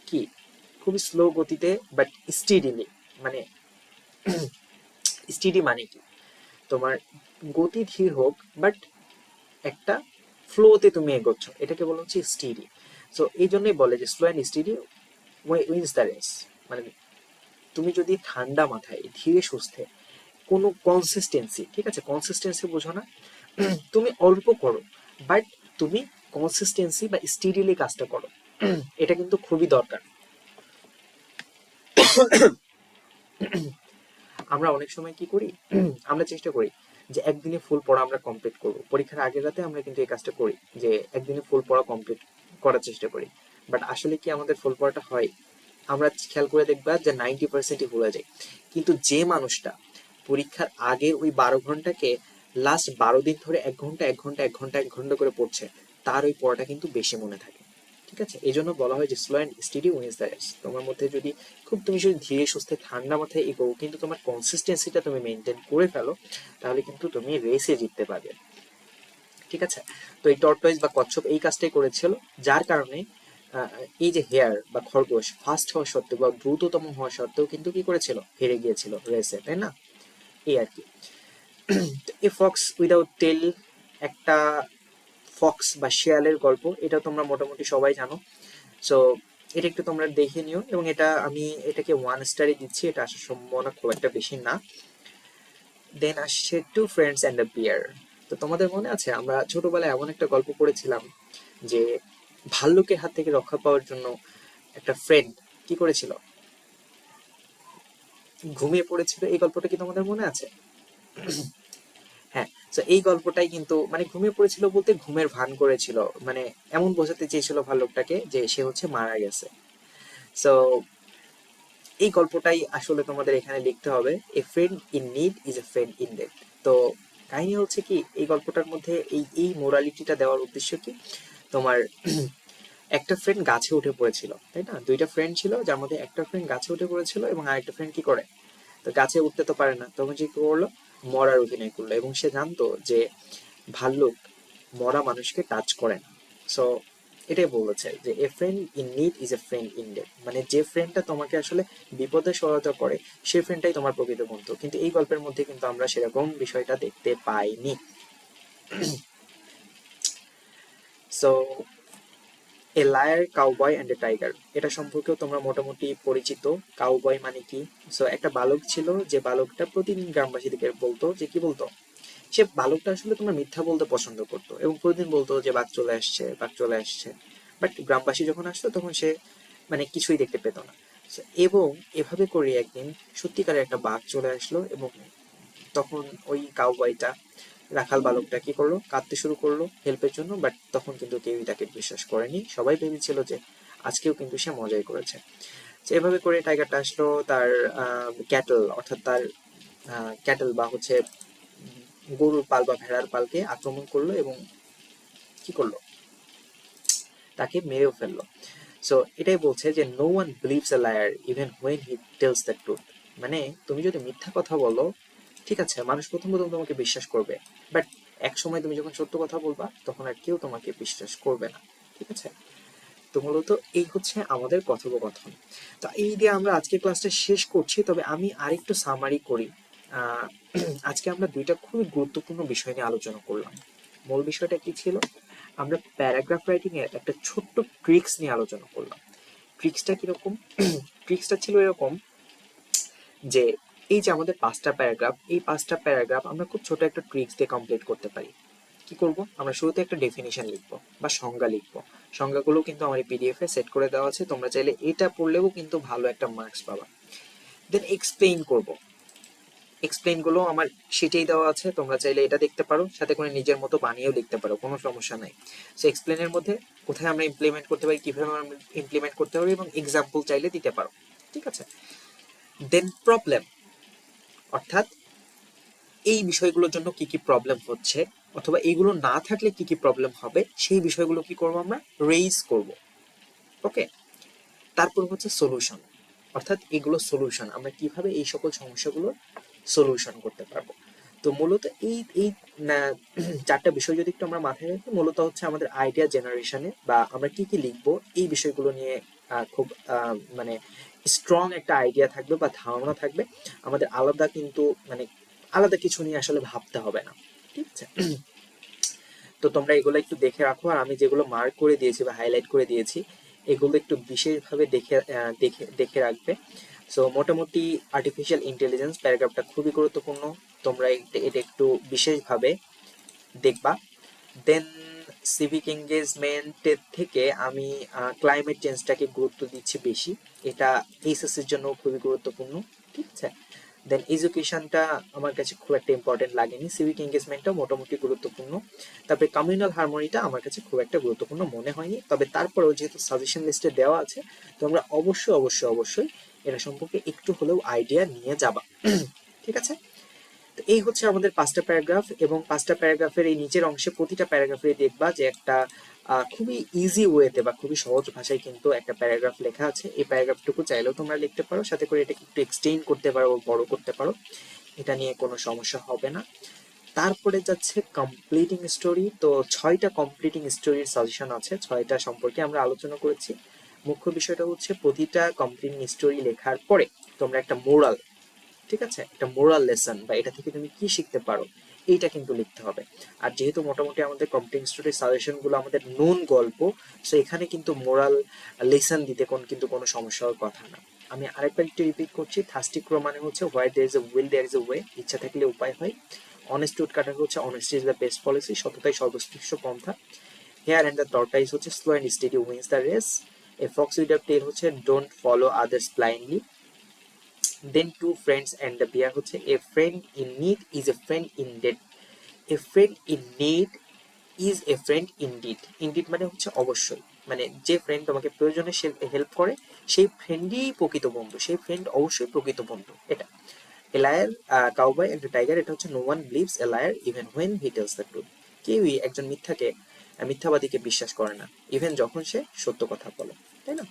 কি, খুবই স্লো গতিতে বাট স্টিডিলি, মানে স্টিডি মানে কি, তোমার গতি ধীর হোক বাট একটা ফ্লোতে তুমি এগোচ্ছ, এটাকে বলা হচ্ছে স্টিডি। সো এই জন্যই বলে যে slow and steady wins the race. মানে তুমি যদি ঠান্ডা মাথায় ধীরে সুস্থে কোনো কনসিস্টেন্সি, ঠিক আছে, কনসিস্টেন্সি বোঝো না, তুমি অল্প করো বাট তুমি কনসিস্টেন্সি বা স্টিডিলি কাজটা করো, এটা কিন্তু খুবই দরকার। আমরা অনেক সময় কি করি, আমরা চেষ্টা করি যে একদিনে ফুল পড়া আমরা কমপ্লিট করব, পরীক্ষার আগের রাতে আমরা কিন্তু এই কাজটা করি, যে একদিনে ফুল পড়া কমপ্লিট করার চেষ্টা করি। বাট আসলে কি আমাদের ফুল পড়াটা হয়? আমরা খেয়াল করে দেখবা যে 90%ই ভুলে যায়। কিন্তু যে মানুষটা পরীক্ষার আগের ওই 12 ঘন্টাকে লাস্ট 12 দিন ধরে 1 ঘন্টা 1 ঘন্টা 1 ঘন্টা 1 ঘন্টা করে পড়ছে, তার ওই পড়াটা কিন্তু বেশি মনে থাকে। ঠিক আছে, এই জন্য বলা হয় যে slow and steady wins the race. তোমার মধ্যে যদি তুমি যদি ধীরে সুস্থে ঠান্ডা মাথায় এগো, কিন্তু তোমার কনসিস্টেন্সিটা তুমি মেনটেন করে ফেলো, তাহলে কিন্তু তুমি রেসে জিততে পারবে। ঠিক আছে, তো এই টর্টয়েস বা কচ্ছপ এই কাজটাই করেছিল, যার কারণে এই যে হেয়ার বা খরগোশ ফাস্ট হওয়া সত্ত্বেও বা দ্রুততম হওয়া সত্ত্বেও কিন্তু কি করেছিল, হেরে গিয়েছিল রেসে, তাই না? এই আর কি। এ ফক্স উইদাউট টেল একটা ফক্স বা শিয়ালের গল্প, এটা তোমরা মোটামুটি সবাই জানো। সো এটা একটু তোমরা দেখে নিও, এবং এটা আমি এটাকে 1 স্টারই দিচ্ছি, এটা আসার সম্ভাবনা খুব একটা বেশি না। দেন আসছে টু ফ্রেন্ডস অ্যান্ড আ বিয়ার। তো তোমাদের মনে আছে আমরা ছোটবেলায় এমন একটা গল্প পড়েছিলাম যে ভাল্লুকের হাত থেকে রক্ষা পাওয়ার জন্য একটা ফ্রেন্ড কি করেছিল, ঘুমিয়ে পড়েছিল। এই গল্পটা কি তোমাদের মনে আছে? হ্যাঁ, তো এই গল্পটাই কিন্তু মানে ঘুমিয়ে পড়েছিল বলতে ঘুমের ভান করেছিল, মানে এমন বোঝাতে চেয়েছিল ভাল্লুকটাকে যে সে হচ্ছে মারা গেছে। সো এই গল্পটাই আসলে তোমাদের এখানে লিখতে হবে, এ friend in need is a friend in dead. তো কাহিনী হচ্ছে কি, এই গল্পটার মধ্যে এই এই মোরালিটিটা দেওয়ার উদ্দেশ্য কি, তোমার একটা ফ্রেন্ড গাছে উঠে পড়েছিল, তাই না? দুইটা ফ্রেন্ড ছিল, যার মধ্যে একটা ফ্রেন্ড গাছে উঠে পড়েছিল এবং আরেকটা ফ্রেন্ড কি করে, তো গাছে উঠতে তো পারে না, তখন সে কি করলো, মরার অভিনয় করলো, এবং সে জানতো যে ভাল্লুক মরা মানুষকে টাচ করে না। সো এটাই বলেছে যে এ friend in need is a friend in dead, মানে যে ফ্রেন্ডটা তোমাকে আসলে বিপদে সহায়তা করে সেই ফ্রেন্ডটাই তোমার প্রকৃত বন্ধু। কিন্তু এই গল্পের মধ্যে কিন্তু আমরা সেরকম বিষয়টা দেখতে পাইনি। So A liar, cowboy and a tiger, এটা সম্পর্কেও তোমরা মোটামুটি পরিচিত। কাউবয় মানে কি, সো একটা বালক ছিল, যে বালকটা প্রতিদিন গ্রামবাসীদেরকে বলতো, যে কি বলতো, সে বালকটা আসলে তোমার মিথ্যা বলতে পছন্দ করতো এবং প্রতিদিন বলতো যে বাঘ চলে আসছে, বাঘ চলে আসছে। বাট গ্রামবাসী যখন আসতো তখন সে মানে কিছুই দেখতে পেত না। So, এবং এভাবে করে একদিন সত্যিকারের একটা বাঘ চলে আসলো, এবং তখন ওই কাউবয়টা, রাখাল বালকটা কি করলো, কাঁদতে শুরু করলো হেল্পের জন্য। বাট তখন কিন্তু কেউই তাকে বিশ্বাস করেনি, সবাই ভেবেছিল যে আজকেও কিন্তু সে মজাই করেছে। তো এভাবে করে টাইগারটা আসলো তার ক্যাটল, অর্থাৎ তার ক্যাটল বা হচ্ছে গরুর পাল বা ভেড়ার পালকে আক্রমণ করলো এবং কি করলো, তাকে মেরেও ফেললো। সো এটাই বলছে যে no one believes a liar even when he tells the truth, মানে তুমি যদি মিথ্যা কথা বলো, ঠিক আছে, মানুষ প্রথম প্রথম তোমাকে বিশ্বাস করবে, বাট এক সময় তুমি যখন সত্য কথা বলবা তখন আর কেউ তোমাকে বিশ্বাস করবে না। ঠিক আছে, তো মূলত এই হচ্ছে আমাদের কথোপকথন। তো এই দিয়ে আমরা আজকে ক্লাসটা শেষ করছি, তবে আমি আরেকটু সামারি করি। আহ, আজকে আমরা দুইটা খুবই গুরুত্বপূর্ণ বিষয় নিয়ে আলোচনা করলাম। মূল বিষয়টা কি ছিল, আমরা প্যারাগ্রাফ রাইটিং এর একটা ছোট্ট ট্রিক্স নিয়ে আলোচনা করলাম। ট্রিক্সটা কিরকম? ট্রিক্সটা ছিল এরকম যে এই যে আমাদের 5টা প্যারাগ্রাফ, এই 5টা প্যারাগ্রাফ আমরা খুব ছোট একটা ট্রিক্স দিয়ে কমপ্লিট করতে পারি। কি করব, আমরা শুরুতে একটা ডেফিনিশন লিখবো বা সংজ্ঞা লিখবো। সংজ্ঞাগুলো কিন্তু আমার পিডিএফ এ সেট করে দেওয়া আছে, তোমরা চাইলে এটা পড়লেও কিন্তু ভালো একটা মার্কস পাবা। দেন এক্সপ্লেইন করব, এক্সপ্লেইন গুলো আমার শিটেই দেওয়া আছে, তোমরা চাইলে এটা দেখতে পারো, সাথে করে নিজের মতো বানিয়েও লিখতে পারো, কোনো সমস্যা নাই। সো এক্সপ্লেনের মধ্যে কোথায় আমরা ইমপ্লিমেন্ট করতে পারি, কিভাবে আমরা ইমপ্লিমেন্ট করতে পারি, এবং এক্সাম্পল চাইলে দিতে পারো। ঠিক আছে, দেন প্রবলেম, অর্থাৎ এই বিষয়গুলোর জন্য কি কি প্রবলেম হচ্ছে, অথবা এইগুলো না থাকলে কি কি প্রবলেম হবে, সেই বিষয়গুলো কি করবো, আমরা রেইজ করব। ওকে, তারপর হচ্ছে সলিউশন, অর্থাৎ এগুলো সলিউশন, আমরা কিভাবে এই সকল সমস্যাগুলোর সলিউশন করতে পারবো। তো মূলত এই এই 4টা বিষয় যদি একটু আমরা মাথায় রাখি, মূলত হচ্ছে আমাদের আইডিয়া জেনারেশনে বা আমরা কি কি লিখবো এই বিষয়গুলো নিয়ে খুব মানে স্ট্রং একটা আইডিয়া থাকবে বা ধারণা থাকবে। আমাদের আলাদা কিন্তু মানে আলাদা কিছু নিয়ে আসলে ভাবতে হবে না। ঠিক আছে, তো তোমরা এগুলো একটু দেখে রাখো, আর আমি যেগুলো মার্ক করে দিয়েছি বা হাইলাইট করে দিয়েছি এগুলো একটু বিশেষভাবে দেখে দেখে দেখে রাখবে। সো মোটামুটি আর্টিফিশিয়াল ইন্টেলিজেন্স প্যারাগ্রাফটা খুবই গুরুত্বপূর্ণ, তোমরা এটা একটু বিশেষভাবে দেখবা। দেন সিভিক এঙ্গেজমেন্টের থেকে আমি ক্লাইমেট চেঞ্জটাকে গুরুত্ব দিচ্ছি বেশি, এটা এইচএসসির জন্য খুবই গুরুত্বপূর্ণ। ঠিক আছে, দেন এডুকেশনটা আমার কাছে খুব একটা ইম্পর্টেন্ট লাগেনি, সিভিক এঙ্গেজমেন্টটা মোটামুটি গুরুত্বপূর্ণ, তারপরে কমিউনাল হারমোনিটা আমার কাছে খুব একটা গুরুত্বপূর্ণ মনে হয়নি। তবে তারপরেও যেহেতু সাজেশন লিস্টে দেওয়া আছে, তোমরা অবশ্যই অবশ্যই অবশ্যই এটা সম্পর্কে একটু হলেও আইডিয়া নিয়ে যাবা। ঠিক আছে, তো এই হচ্ছে আমাদের 5টা প্যারাগ্রাফ, এবং 5টা প্যারাগ্রাফের এই নিচের অংশে প্রতিটা প্যারাগ্রাফে দেখবা যে একটা খুবই ইজি ওয়েতে বা খুবই সহজ ভাষায় কিন্তু একটা প্যারাগ্রাফ লেখা আছে। এই প্যারাগ্রাফটুকু চাইলেও তোমরা লিখতে পারো, সাথে করে এটাকে একটু এক্সটেন্ড করতে পারো, বড় করতে পারো, এটা নিয়ে কোনো সমস্যা হবে না। তারপরে যাচ্ছে কমপ্লিটিং স্টোরি। তো 6টা কমপ্লিটিং স্টোরির সাজেশন আছে, 6টা সম্পর্কে আমরা আলোচনা করেছি। মুখ্য বিষয়টা হচ্ছে প্রতিটা কমপ্লিটিং স্টোরি লেখার পরে তোমরা একটা মোরাল, ঠিক আছে, একটা মোরাল লেসন বা এটা থেকে তুমি কি শিখতে পারো এইটা কিন্তু লিখতে হবে। আর যেহেতু মোটামুটি আমাদের কমপ্লিটিং স্টোরির সাজেশন গুলো আমাদের নন গল্প, সো এখানে কিন্তু মোরাল লেসন দিতে কিন্তু কোনো সমস্যা হওয়ার কথা না। আমি আরেকবার একটু রিপিট করছি, থার্স্টি ক্রো মানে হচ্ছে where there is a will there is a way, ইচ্ছা থাকলে উপায় হয়। অনেস্ট উড কাটার হচ্ছে honesty is the best policy, সততাই সর্বোৎকৃষ্ট পন্থা। হেয়ার অ্যান্ড দ্য টর্টাইজ হচ্ছে slow and steady wins the race. A fox without tail হচ্ছে don't follow others blindly. Then two friends and the bear হচ্ছে a friend in need is a friend indeed, a friend in need is a friend indeed. Indeed মানে হচ্ছে অবশ্যই, মানে যে friend তোমাকে প্রয়োজনে সে help করে সেই ফ্রেন্ডই প্রকৃত বন্ধু, সেই ফ্রেন্ড অবশ্যই প্রকৃত বন্ধু। এটা a liar, cowboy and tiger, এটা হচ্ছে no one believes a liar even when he tells the truth. কেউই একজন মিথ্যাবাদীকে বিশ্বাস করে না ইভেন যখন সে সত্য কথা বলে, তাই না?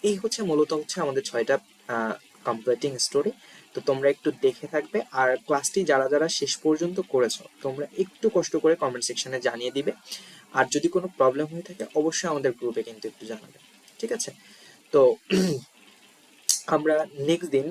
এই হচ্ছে মূলত হচ্ছে আমাদের 6টা কমপ্লিটিং স্টোরি। তো তোমরা একটু দেখে থাকবে, আর ক্লাসটি যারা যারা শেষ পর্যন্ত করেছো তোমরা একটু কষ্ট করে কমেন্ট সেকশনে জানিয়ে দিবে। আর যদি কোনো প্রবলেম হয়ে থাকে অবশ্যই আমাদের গ্রুপে কিন্তু একটু জানাবে, ঠিক আছে? তো আমরা নেক্সট দিন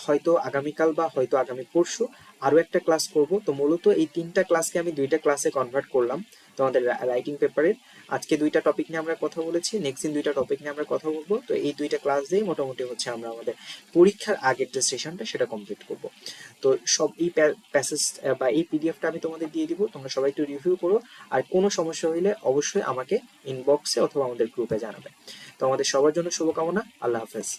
হয়তো আগামীকাল বা হয়তো আগামী পরশু আরো একটা ক্লাস করব। তো মূলত এই 3টা ক্লাসকে আমি 2টা ক্লাসে কনভার্ট করলাম তোমাদের রাইটিং পেপারের। আজকে 2টা টপিক নিয়ে আমরা কথা বলেছি, নেক্সট দিন 2টা টপিক নিয়ে আমরা কথা বলবো। তো এই 2টা ক্লাস দিয়েই মোটামুটি হচ্ছে আমরা আমাদের পরীক্ষার আগের যে সেশনটা সেটা কমপ্লিট করব। তো সব এই প্যাসেজ বা এই পিডিএফটা আমি তোমাদের দিয়ে দিব, তোমরা সবাই একটু রিভিউ করো। আর কোনো সমস্যা হইলে অবশ্যই আমাকে ইনবক্সে অথবা আমাদের গ্রুপে জানাবে। তো আমাদের সবার জন্য শুভকামনা, আল্লাহ হাফেজ।